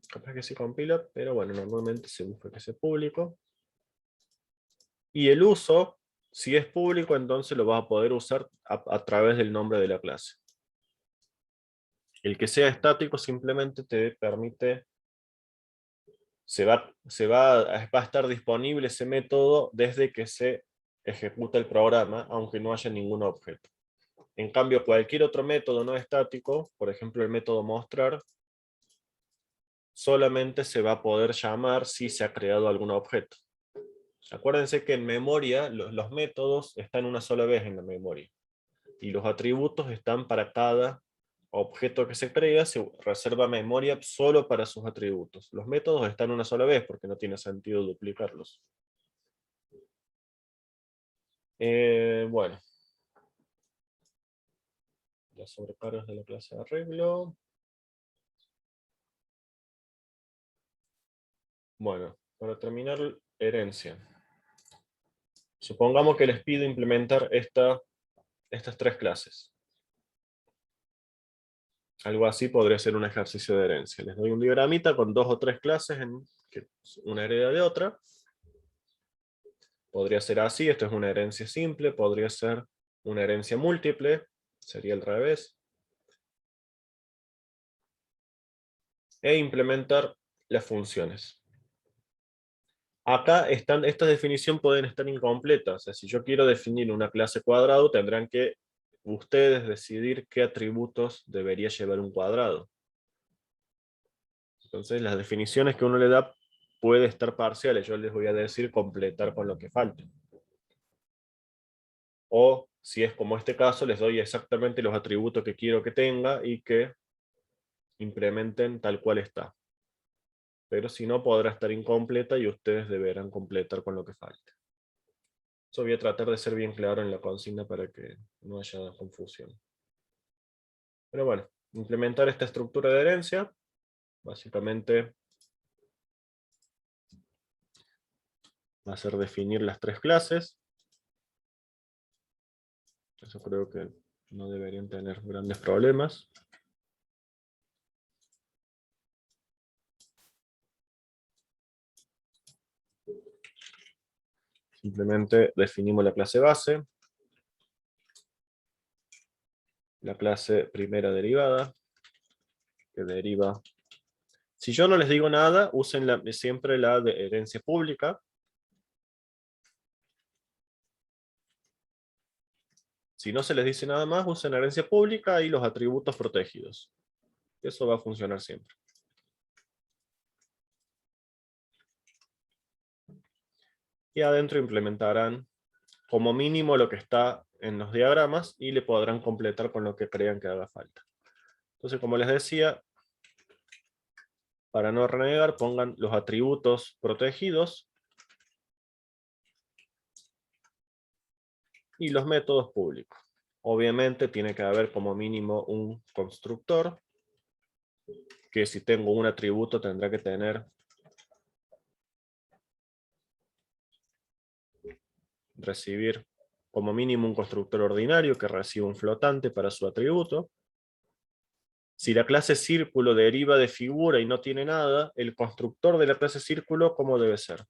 capaz que sí compila, pero bueno, normalmente se busca que sea público. Y el uso, si es público, entonces lo vas a poder usar a través del nombre de la clase. El que sea estático simplemente te permite, va a estar disponible ese método desde que se ejecuta el programa, aunque no haya ningún objeto. En cambio, cualquier otro método no estático, por ejemplo el método mostrar, solamente se va a poder llamar si se ha creado algún objeto. Acuérdense que en memoria los métodos están una sola vez en la memoria. Y los atributos están para cada objeto que se crea, se reserva memoria solo para sus atributos. Los métodos están una sola vez porque no tiene sentido duplicarlos. Bueno. Las sobrecargas de la clase de arreglo. Bueno, para terminar, herencia. Supongamos que les pido implementar estas 3 clases. Algo así podría ser un ejercicio de herencia. Les doy un diagramita con 2 o 3 clases, que una hereda de otra. Podría ser así, esto es una herencia simple, podría ser una herencia múltiple, sería al revés. E implementar las funciones. Acá esta definición pueden estar incompletas. O sea, si yo quiero definir una clase cuadrado, tendrán que ustedes decidir qué atributos debería llevar un cuadrado. Entonces las definiciones que uno le da puede estar parciales. Yo les voy a decir completar con lo que falte. O si es como este caso, les doy exactamente los atributos que quiero que tenga y que implementen tal cual está. Pero si no, podrá estar incompleta y ustedes deberán completar con lo que falte. Eso voy a tratar de ser bien claro en la consigna para que no haya confusión. Pero bueno, implementar esta estructura de herencia, básicamente va a ser definir las 3 clases. Eso creo que no deberían tener grandes problemas. Simplemente definimos la clase base, la clase primera derivada, que deriva. Si yo no les digo nada, usen siempre la de herencia pública. Si no se les dice nada más, usen herencia pública y los atributos protegidos. Eso va a funcionar siempre. Y adentro implementarán como mínimo lo que está en los diagramas y le podrán completar con lo que crean que haga falta. Entonces, como les decía, para no renegar, pongan los atributos protegidos y los métodos públicos. Obviamente tiene que haber como mínimo un constructor, que si tengo un atributo tendrá que tener recibir como mínimo un constructor ordinario que reciba un flotante para su atributo. Si la clase círculo deriva de figura y no tiene nada, el constructor de la clase círculo, ¿cómo debe ser?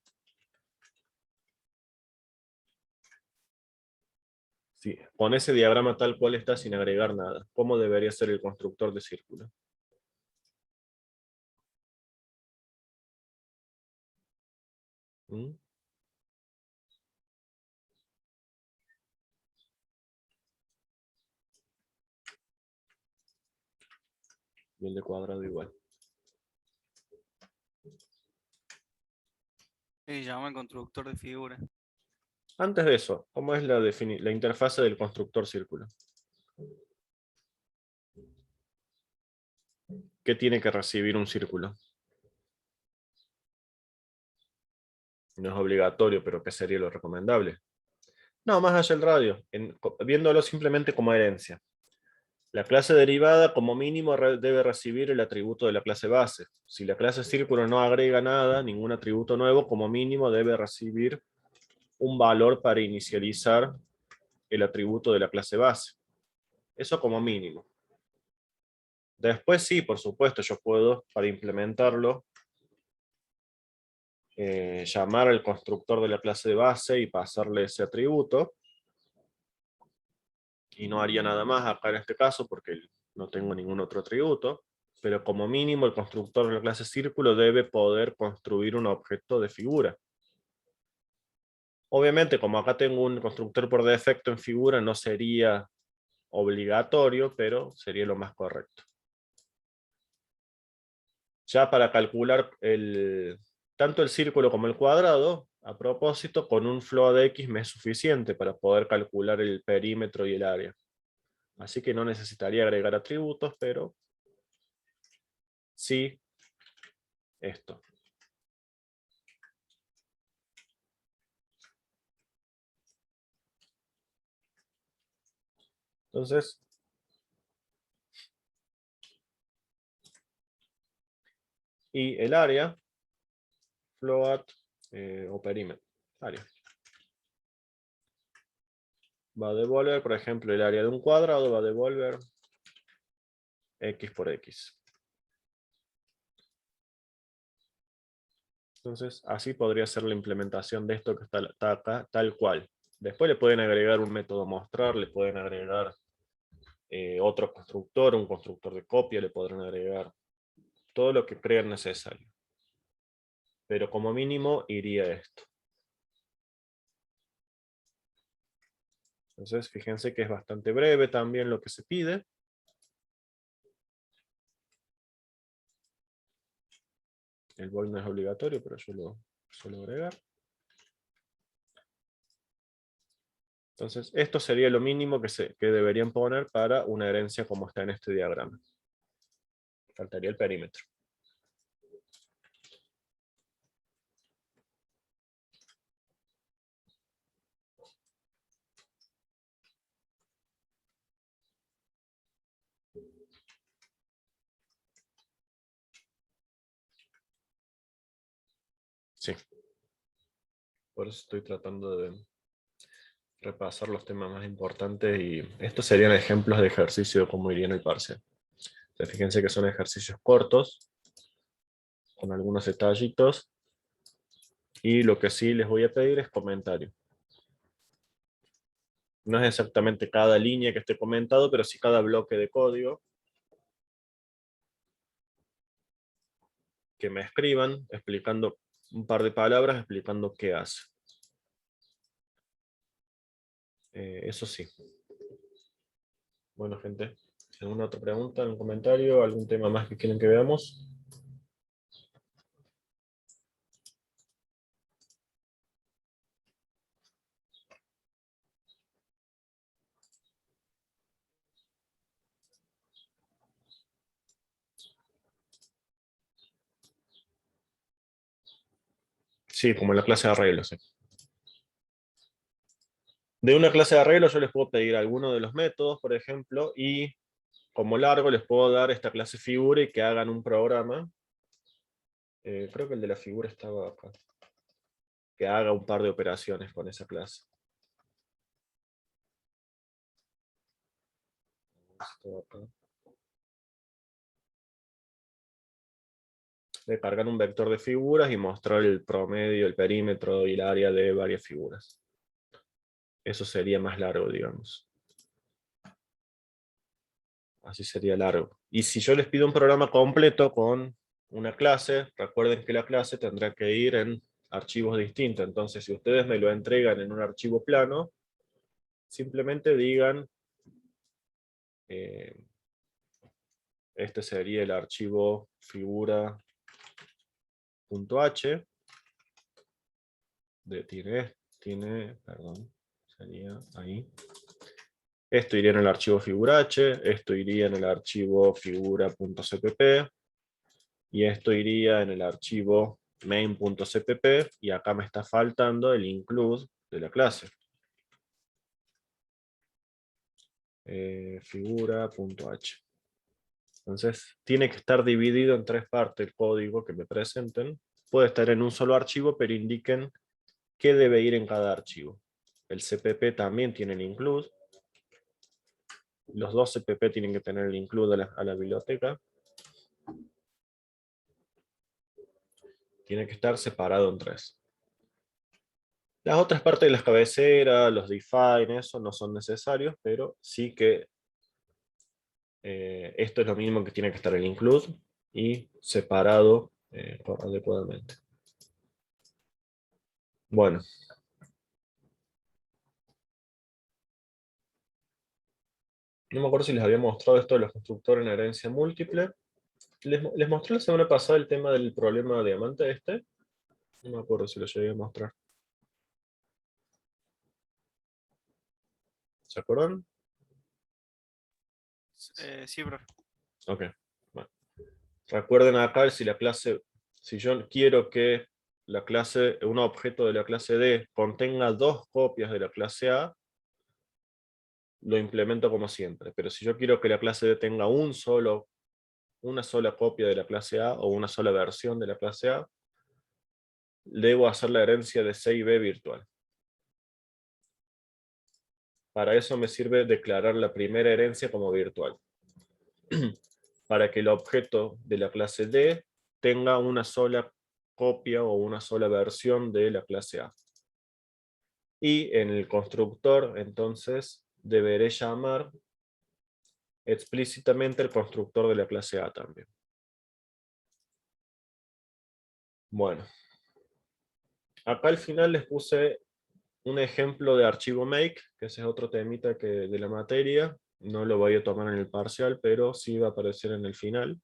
Sí, con ese diagrama tal cual está sin agregar nada. ¿Cómo debería ser el constructor de círculo? ¿Mm? Y el de cuadrado igual. Se llama el constructor de figuras. Antes de eso, ¿cómo es la interfase del constructor círculo? ¿Qué tiene que recibir un círculo? No es obligatorio, pero ¿qué sería lo recomendable? No, más allá del radio, viéndolo simplemente como herencia. La clase derivada como mínimo debe recibir el atributo de la clase base. Si la clase círculo no agrega nada, ningún atributo nuevo, como mínimo debe recibir un valor para inicializar el atributo de la clase base. Eso como mínimo. Después sí, por supuesto, yo puedo, para implementarlo, llamar al constructor de la clase de base y pasarle ese atributo. Y no haría nada más acá en este caso porque no tengo ningún otro atributo. Pero como mínimo el constructor de la clase círculo debe poder construir un objeto de figura. Obviamente, como acá tengo un constructor por defecto en figura, no sería obligatorio, pero sería lo más correcto. Ya para calcular tanto el círculo como el cuadrado, a propósito, con un float de X me es suficiente para poder calcular el perímetro y el área. Así que no necesitaría agregar atributos, pero sí esto. Entonces, y el área, float o perímetro, área. Va a devolver, por ejemplo, el área de un cuadrado, va a devolver X por X. Entonces, así podría ser la implementación de esto que está acá, tal cual. Después le pueden agregar un método mostrar, le pueden agregar otro constructor, un constructor de copia, le podrán agregar todo lo que crean necesario. Pero como mínimo iría esto. Entonces, fíjense que es bastante breve también lo que se pide. El void no es obligatorio, pero yo lo suelo agregar. Entonces, esto sería lo mínimo que deberían poner para una herencia como está en este diagrama. Faltaría el perímetro. Sí. Por eso estoy tratando de repasar los temas más importantes y estos serían ejemplos de ejercicio de cómo iría en el parcial. Entonces, fíjense que son ejercicios cortos, con algunos detallitos, y lo que sí les voy a pedir es comentario. No es exactamente cada línea que esté comentado, pero sí cada bloque de código. Que me escriban explicando un par de palabras, explicando qué hace. Eso sí. Bueno, gente, ¿alguna otra pregunta, algún comentario, algún tema más que quieren que veamos? Sí, como en la clase de arreglos. Sí. De una clase de arreglo yo les puedo pedir alguno de los métodos, por ejemplo, y como largo les puedo dar esta clase figura y que hagan un programa. Creo que el de la figura estaba acá. Que haga un par de operaciones con esa clase. De cargar un vector de figuras y mostrar el promedio, el perímetro y el área de varias figuras. Eso sería más largo, digamos. Así sería largo. Y si yo les pido un programa completo con una clase, recuerden que la clase tendrá que ir en archivos distintos. Entonces, si ustedes me lo entregan en un archivo plano, simplemente digan, este sería el archivo figura.h, perdón, sería ahí. Esto iría en el archivo figura h, esto iría en el archivo figura.cpp, y esto iría en el archivo main.cpp, y acá me está faltando el include de la clase. Figura.h. Entonces, tiene que estar dividido en tres partes el código que me presenten. Puede estar en un solo archivo, pero indiquen qué debe ir en cada archivo. El CPP también tiene el include. Los dos CPP tienen que tener el include a la biblioteca. Tiene que estar separado en tres. Las otras partes de las cabeceras, los define, eso no son necesarios, pero sí que esto es lo mismo que tiene que estar el include y separado adecuadamente. Bueno. No me acuerdo si les había mostrado esto de los constructores en herencia múltiple. Les mostré la semana pasada el tema del problema diamante este. No me acuerdo si lo llegué a mostrar. ¿Se acuerdan? Sí, profe. Ok. Bueno. Recuerden acá si yo quiero que un objeto de la clase D contenga 2 copias de la clase A, lo implemento como siempre. Pero si yo quiero que la clase D tenga una sola copia de la clase A o una sola versión de la clase A, debo hacer la herencia de C y B virtual. Para eso me sirve declarar la primera herencia como virtual. Para que el objeto de la clase D tenga una sola copia o una sola versión de la clase A. Y en el constructor, entonces, deberé llamar explícitamente el constructor de la clase A también. Bueno. Acá al final les puse un ejemplo de archivo make, que ese es otro temita de la materia. No lo voy a tomar en el parcial, pero sí va a aparecer en el final.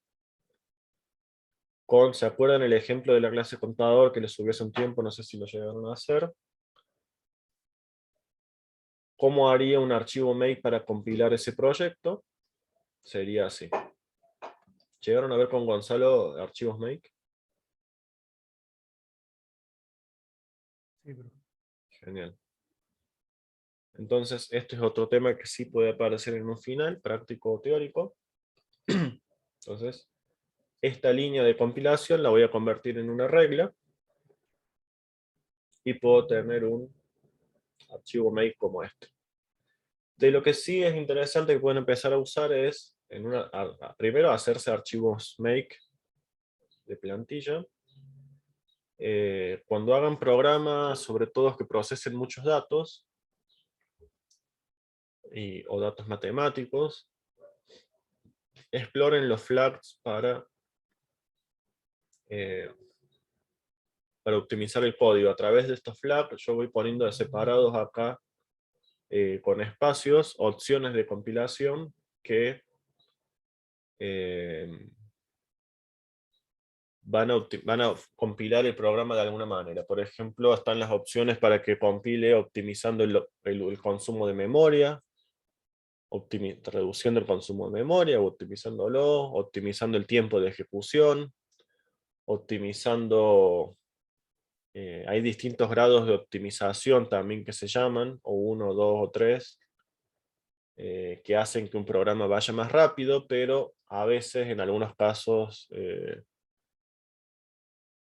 ¿Se acuerdan el ejemplo de la clase contador que les subí hace un tiempo? No sé si lo llegaron a hacer. ¿Cómo haría un archivo make para compilar ese proyecto? Sería así. ¿Llegaron a ver con Gonzalo archivos make? Sí, bro. Genial. Entonces, este es otro tema que sí puede aparecer en un final, práctico o teórico. Entonces, esta línea de compilación la voy a convertir en una regla y puedo tener un archivo make como este. De lo que sí es interesante que pueden empezar a usar es, primero hacerse archivos make de plantilla. Cuando hagan programas, sobre todo que procesen muchos datos, o datos matemáticos, exploren los flags para optimizar el código. A través de estos flags yo voy poniendo separados acá con espacios, opciones de compilación que van a compilar el programa de alguna manera. Por ejemplo, están las opciones para que compile optimizando el consumo de memoria, reduciendo el consumo de memoria, optimizándolo, optimizando el tiempo de ejecución, optimizando... hay distintos grados de optimización también que se llaman, o 1, 2 o 3, que hacen que un programa vaya más rápido, pero a veces, en algunos casos,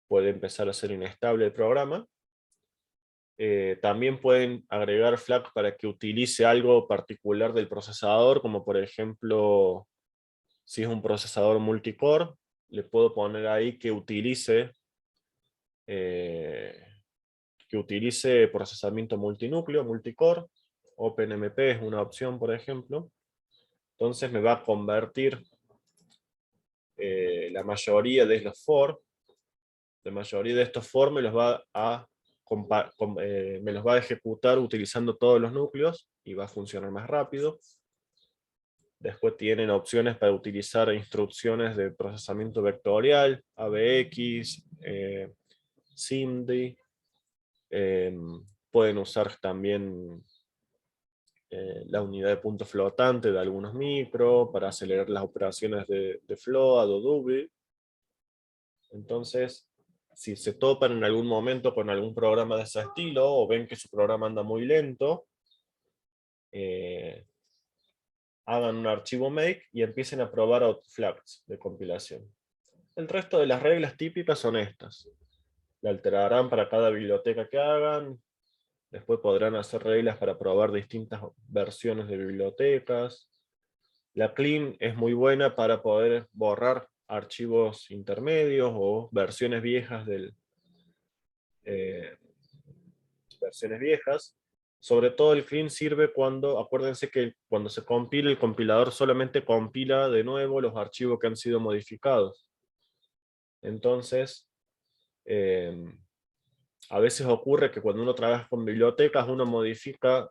puede empezar a ser inestable el programa. También pueden agregar flags para que utilice algo particular del procesador, como por ejemplo, si es un procesador multicore, le puedo poner ahí que utilice procesamiento multinúcleo, multicore. OpenMP es una opción, por ejemplo. Entonces me va a convertir la mayoría de los for. La mayoría de estos for me los va a ejecutar utilizando todos los núcleos y va a funcionar más rápido. Después tienen opciones para utilizar instrucciones de procesamiento vectorial, ABX, SIMD. Pueden usar también la unidad de punto flotante de algunos micro para acelerar las operaciones de float o DUBI. Entonces, si se topan en algún momento con algún programa de ese estilo, o ven que su programa anda muy lento, hagan un archivo make y empiecen a probar flags de compilación. El resto de las reglas típicas son estas. La alterarán para cada biblioteca que hagan. Después podrán hacer reglas para probar distintas versiones de bibliotecas. La clean es muy buena para poder borrar archivos intermedios o versiones viejas versiones viejas. Sobre todo el clean sirve acuérdense que cuando se compila, el compilador solamente compila de nuevo los archivos que han sido modificados. Entonces, a veces ocurre que cuando uno trabaja con bibliotecas, uno modifica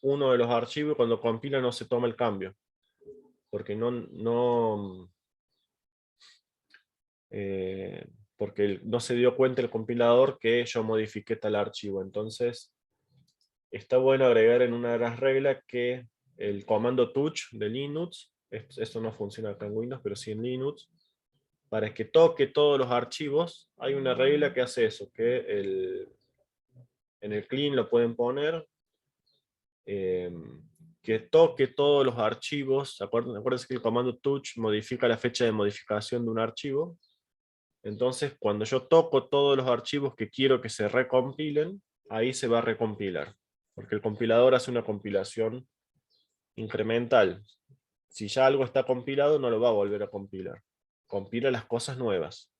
uno de los archivos y cuando compila no se toma el cambio. porque porque no se dio cuenta el compilador que yo modifiqué tal archivo. Entonces, está bueno agregar en una de las reglas que el comando touch de Linux, esto no funciona acá en Windows, pero sí en Linux, para que toque todos los archivos, hay una regla que hace eso, que en el clean lo pueden poner, que toque todos los archivos. Acuérdense que el comando touch modifica la fecha de modificación de un archivo. Entonces, cuando yo toco todos los archivos que quiero que se recompilen, ahí se va a recompilar. Porque el compilador hace una compilación incremental. Si ya algo está compilado, no lo va a volver a compilar. Compila las cosas nuevas.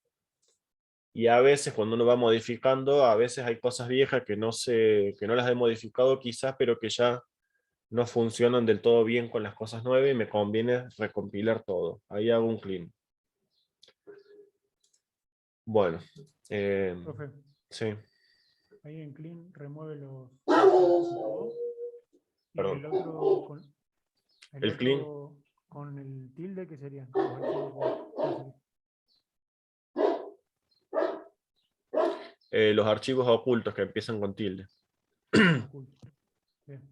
Y a veces, cuando uno va modificando, a veces hay cosas viejas que no las he modificado quizás, pero que ya no funcionan del todo bien con las cosas nuevas y me conviene recompilar todo. Ahí hago un clean. Bueno. Profe, Sí. ahí en clean remueve los todo, y Perdón. el otro El clean. con el tilde, ¿qué serían? Los archivos ¿cuál sería? Los archivos ocultos que empiezan con tilde. Oculto. Bien.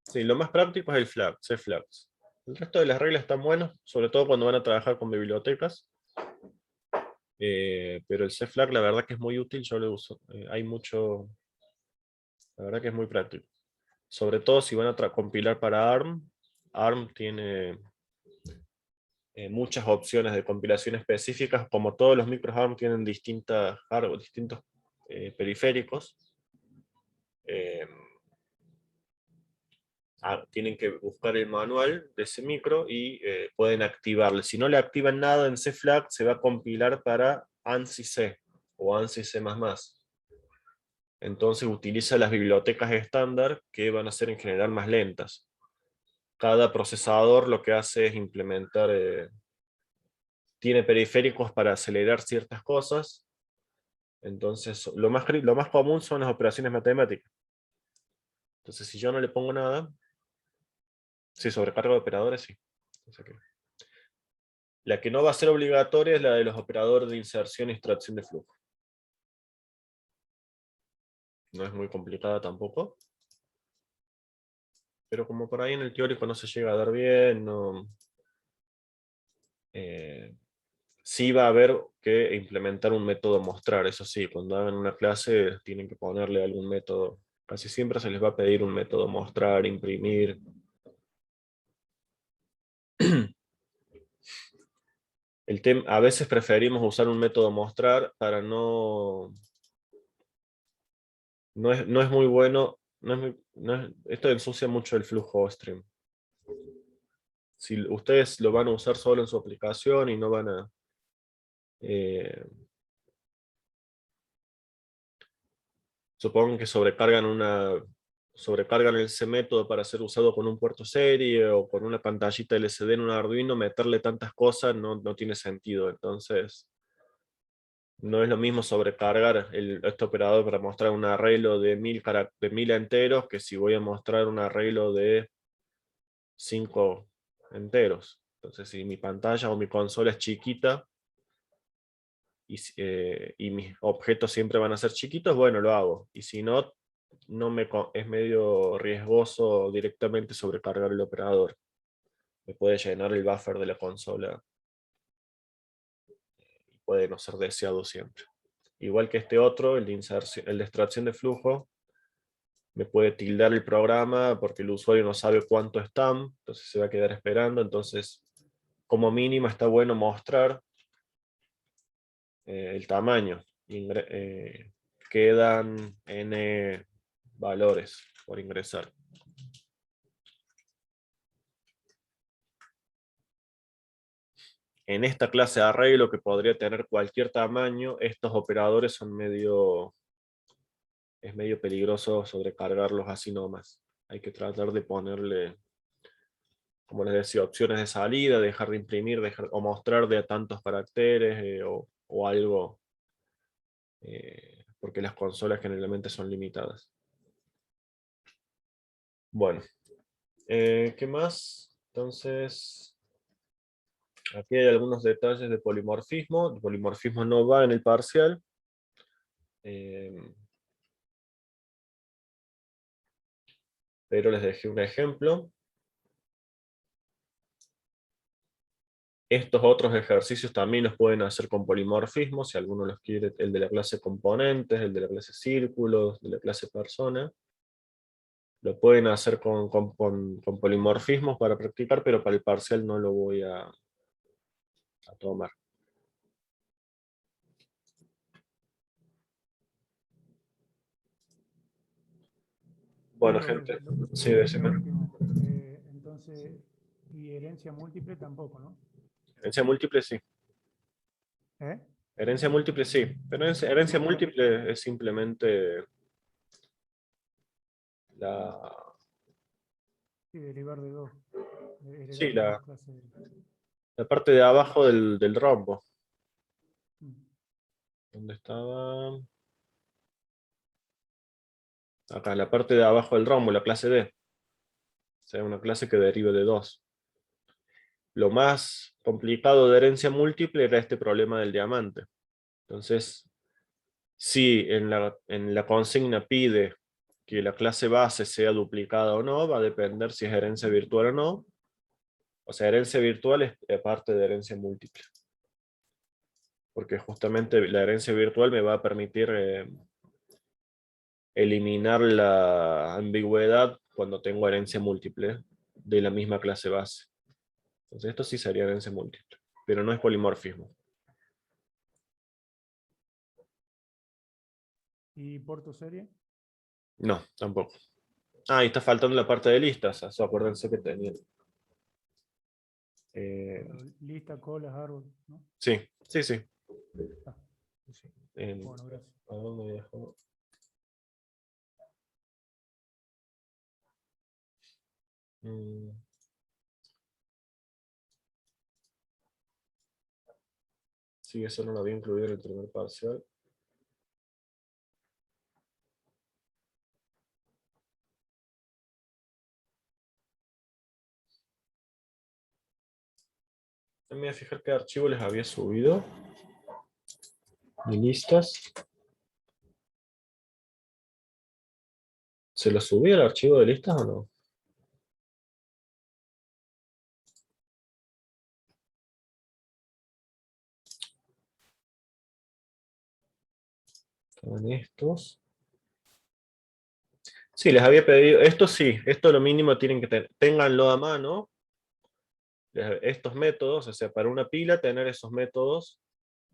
Sí, lo más práctico es el flag, cflags. El resto de las reglas están buenas, sobre todo cuando van a trabajar con bibliotecas. Pero el cflag la verdad que es muy útil, yo lo uso. Hay mucho... La verdad que es muy práctico. Sobre todo si van a compilar para ARM. ARM tiene muchas opciones de compilación específicas, como todos los micros ARM tienen distintos periféricos. Tienen que buscar el manual de ese micro y pueden activarle. Si no le activan nada en cflag, se va a compilar para ANSI C o ANSI C++. Entonces utiliza las bibliotecas estándar, que van a ser en general más lentas. Cada procesador lo que hace es implementar, tiene periféricos para acelerar ciertas cosas. Entonces lo más común son las operaciones matemáticas. Entonces si yo no le pongo nada, sí, sobrecarga de operadores, sí. La que no va a ser obligatoria es la de los operadores de inserción y extracción de flujo. No es muy complicada tampoco. Pero como por ahí en el teórico no se llega a dar bien, no, sí va a haber que implementar un método mostrar. Eso sí, cuando hagan una clase tienen que ponerle algún método. Casi siempre se les va a pedir un método mostrar, imprimir. A veces preferimos usar un método mostrar para no es muy bueno. Esto ensucia mucho el flujo stream. Si ustedes lo van a usar solo en su aplicación y no van a... supongo que sobrecargan ese método para ser usado con un puerto serie o con una pantallita LCD en un Arduino, meterle tantas cosas no tiene sentido. Entonces, no es lo mismo sobrecargar este operador para mostrar un arreglo de 1000 enteros que si voy a mostrar un arreglo de 5 enteros. Entonces, si mi pantalla o mi consola es chiquita y mis objetos siempre van a ser chiquitos, bueno, lo hago. Y si no, es medio riesgoso directamente sobrecargar el operador. Me puede llenar el buffer de la consola y puede no ser deseado siempre. Igual que este otro, el de extracción de flujo, me puede tildar el programa porque el usuario no sabe cuánto están, entonces se va a quedar esperando. Entonces, como mínimo está bueno mostrar el tamaño. Quedan n valores por ingresar. En esta clase de arreglo, que podría tener cualquier tamaño, estos operadores es medio peligroso sobrecargarlos así nomás. Hay que tratar de ponerle, como les decía, opciones de salida, dejar de imprimir, o mostrar de a tantos caracteres, o algo porque las consolas generalmente son limitadas. Bueno, ¿qué más? Entonces, aquí hay algunos detalles de polimorfismo. El polimorfismo no va en el parcial. Pero les dejé un ejemplo. Estos otros ejercicios también los pueden hacer con polimorfismo, si alguno los quiere, el de la clase componentes, el de la clase círculos, de la clase persona. Lo pueden hacer con polimorfismos para practicar, pero para el parcial no lo voy a tomar. Bueno, gente, sí, decime. Entonces, y herencia múltiple tampoco, ¿no? Herencia múltiple sí. ¿Eh? Herencia múltiple sí, pero herencia múltiple es simplemente la... Sí, derivar de dos. Sí, De dos clases. la parte de abajo del rombo. Mm. ¿Dónde estaba? Acá, la parte de abajo del rombo, la clase D. O sea, una clase que deriva de 2. Lo más complicado de herencia múltiple era este problema del diamante. Entonces, si en la consigna pide que la clase base sea duplicada o no, va a depender si es herencia virtual o no. O sea, herencia virtual es parte de herencia múltiple. Porque justamente la herencia virtual me va a permitir eliminar la ambigüedad cuando tengo herencia múltiple de la misma clase base. Entonces esto sí sería herencia múltiple, pero no es polimorfismo. ¿Y Porto serie? No, tampoco. Ah, y está faltando la parte de listas, eso acuérdense que tenían. Lista, colas, árbol, ¿no? Sí, sí, sí. Ah, Bueno, gracias. ¿a dónde dejo? Sí, eso no lo había incluido en el primer parcial. Me voy a fijar qué archivo les había subido. De listas. ¿Se lo subí al archivo de listas o no? Estaban estos. Sí, les había pedido, esto sí, esto lo mínimo tienen que tener, ténganlo a mano, estos métodos, o sea, para una pila tener esos métodos,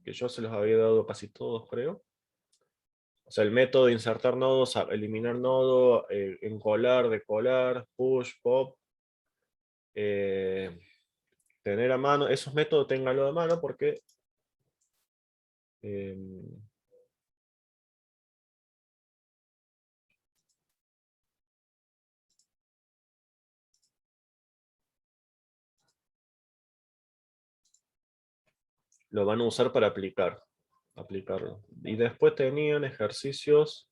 que yo se los había dado casi todos, creo. O sea, el método de insertar nodos, eliminar nodo, encolar, decolar, push, pop, tener a mano, esos métodos ténganlo a mano porque lo van a usar para aplicarlo. Y después tenían ejercicios.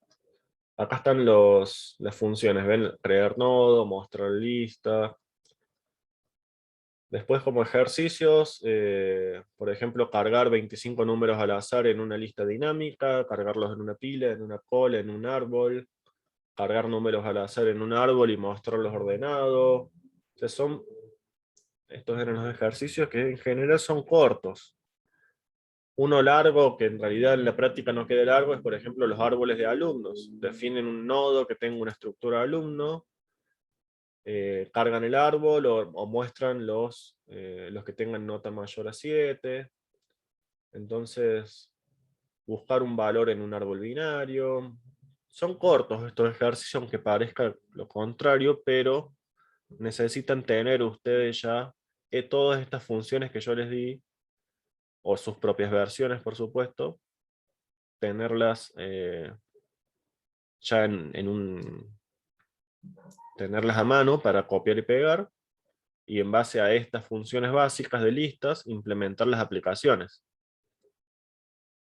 Acá están las funciones, ¿ven? Crear nodo, mostrar lista. Después como ejercicios, por ejemplo, cargar 25 números al azar en una lista dinámica, cargarlos en una pila, en una cola, en un árbol, cargar números al azar en un árbol y mostrarlos ordenados. O sea, estos eran los ejercicios que en general son cortos. Uno largo, que en realidad en la práctica no queda largo, es por ejemplo los árboles de alumnos. Definen un nodo que tenga una estructura de alumno, cargan el árbol o muestran los que tengan nota mayor a 7. Entonces, buscar un valor en un árbol binario. Son cortos estos ejercicios, aunque parezca lo contrario, pero necesitan tener ustedes ya todas estas funciones que yo les di, o sus propias versiones, por supuesto, tenerlas ya tenerlas a mano para copiar y pegar, y en base a estas funciones básicas de listas, implementar las aplicaciones.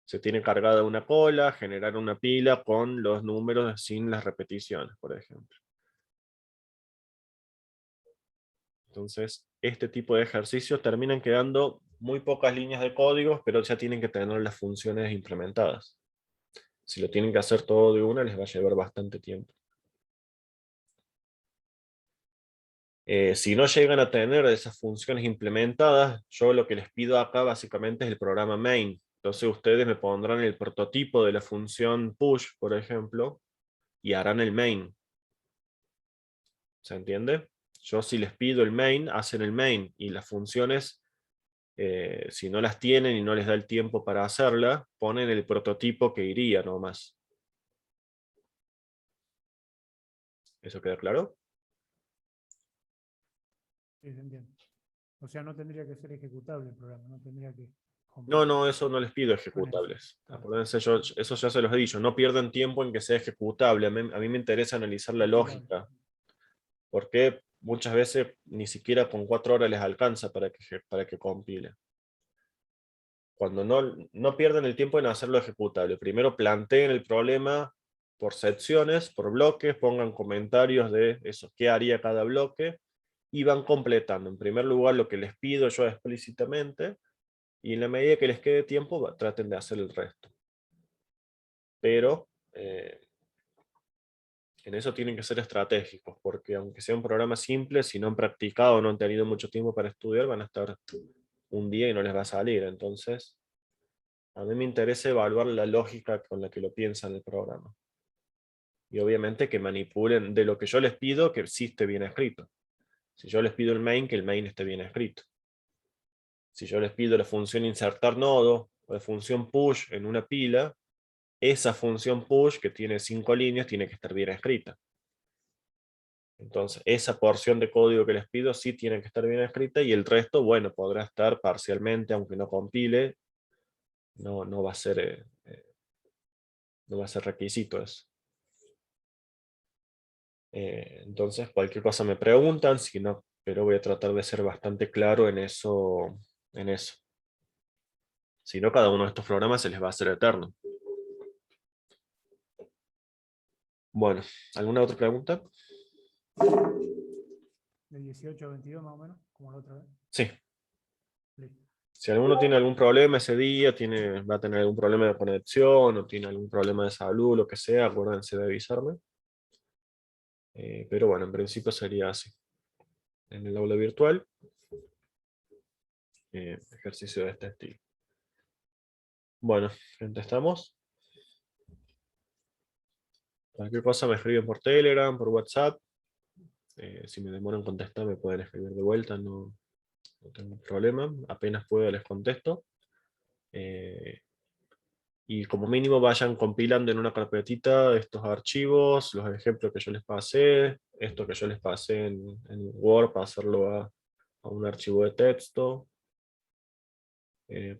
Se tiene cargada una cola, generar una pila con los números sin las repeticiones, por ejemplo. Entonces, este tipo de ejercicios terminan quedando muy pocas líneas de códigos, pero ya tienen que tener las funciones implementadas. Si lo tienen que hacer todo de una, les va a llevar bastante tiempo. Si no llegan a tener esas funciones implementadas, yo lo que les pido acá básicamente es el programa main. Entonces ustedes me pondrán el prototipo de la función push, por ejemplo, y harán el main. ¿Se entiende? Yo si les pido el main, hacen el main, y las funciones, si no las tienen y no les da el tiempo para hacerla, ponen el prototipo que iría nomás. ¿Eso queda claro? Sí, se entiende. O sea, no tendría que ser ejecutable el programa, no tendría que... No, eso no les pido ejecutables. Acuérdense, eso ya se los he dicho, no pierdan tiempo en que sea ejecutable. A mí me interesa analizar la lógica. Porque muchas veces ni siquiera con 4 horas les alcanza para que compile. Cuando no pierdan el tiempo en hacerlo ejecutable. Primero planteen el problema por secciones, por bloques, pongan comentarios de eso, qué haría cada bloque, y van completando. En primer lugar, lo que les pido yo explícitamente, y en la medida que les quede tiempo, traten de hacer el resto. Pero en eso tienen que ser estratégicos, porque aunque sea un programa simple, si no han practicado o no han tenido mucho tiempo para estudiar, van a estar un día y no les va a salir. Entonces, a mí me interesa evaluar la lógica con la que lo piensan el programa. Y obviamente que manipulen de lo que yo les pido, que sí esté bien escrito. Si yo les pido el main, que el main esté bien escrito. Si yo les pido la función insertar nodo o la función push en una pila, esa función push que tiene 5 líneas tiene que estar bien escrita. Entonces, esa porción de código que les pido sí tiene que estar bien escrita, y el resto, bueno, podrá estar parcialmente, aunque no compile. No va a ser, no va a ser requisito eso. Entonces, cualquier cosa me preguntan, si no, pero voy a tratar de ser bastante claro en eso. Si no, cada uno de estos programas se les va a hacer eterno. Bueno, ¿alguna otra pregunta? De 18 a 22 más o menos, como la otra vez. Sí. Listo. Si alguno tiene algún problema ese día, va a tener algún problema de conexión, o tiene algún problema de salud, lo que sea, acuérdense de avisarme. Pero bueno, en principio sería así. En el aula virtual, ejercicio de este estilo. Bueno, gente, ¿estamos? Cualquier cosa me escriben por Telegram, por WhatsApp. Si me demoro en contestar, me pueden escribir de vuelta, no tengo problema. Apenas puedo les contesto. Y como mínimo vayan compilando en una carpetita estos archivos, los ejemplos que yo les pasé, esto que yo les pasé en Word para hacerlo a un archivo de texto.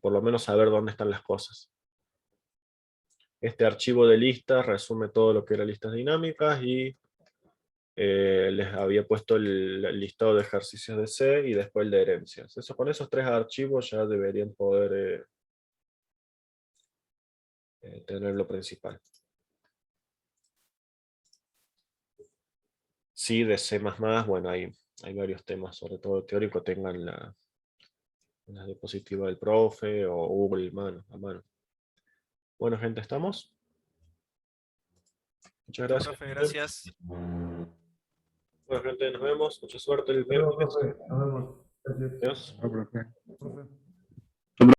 Por lo menos saber dónde están las cosas. Este archivo de listas resume todo lo que era listas dinámicas, y les había puesto el listado de ejercicios de C y después el de herencias. Con esos 3 archivos ya deberían poder tener lo principal. Sí, de C++, bueno, hay varios temas, sobre todo teórico, tengan la diapositiva del profe o Google a mano. Bueno, gente, ¿estamos? Muchas gracias. Profe, gracias. Bueno, gente, nos vemos. Mucha suerte el Luego, miércoles. profe, nos vemos. Gracias. Adiós.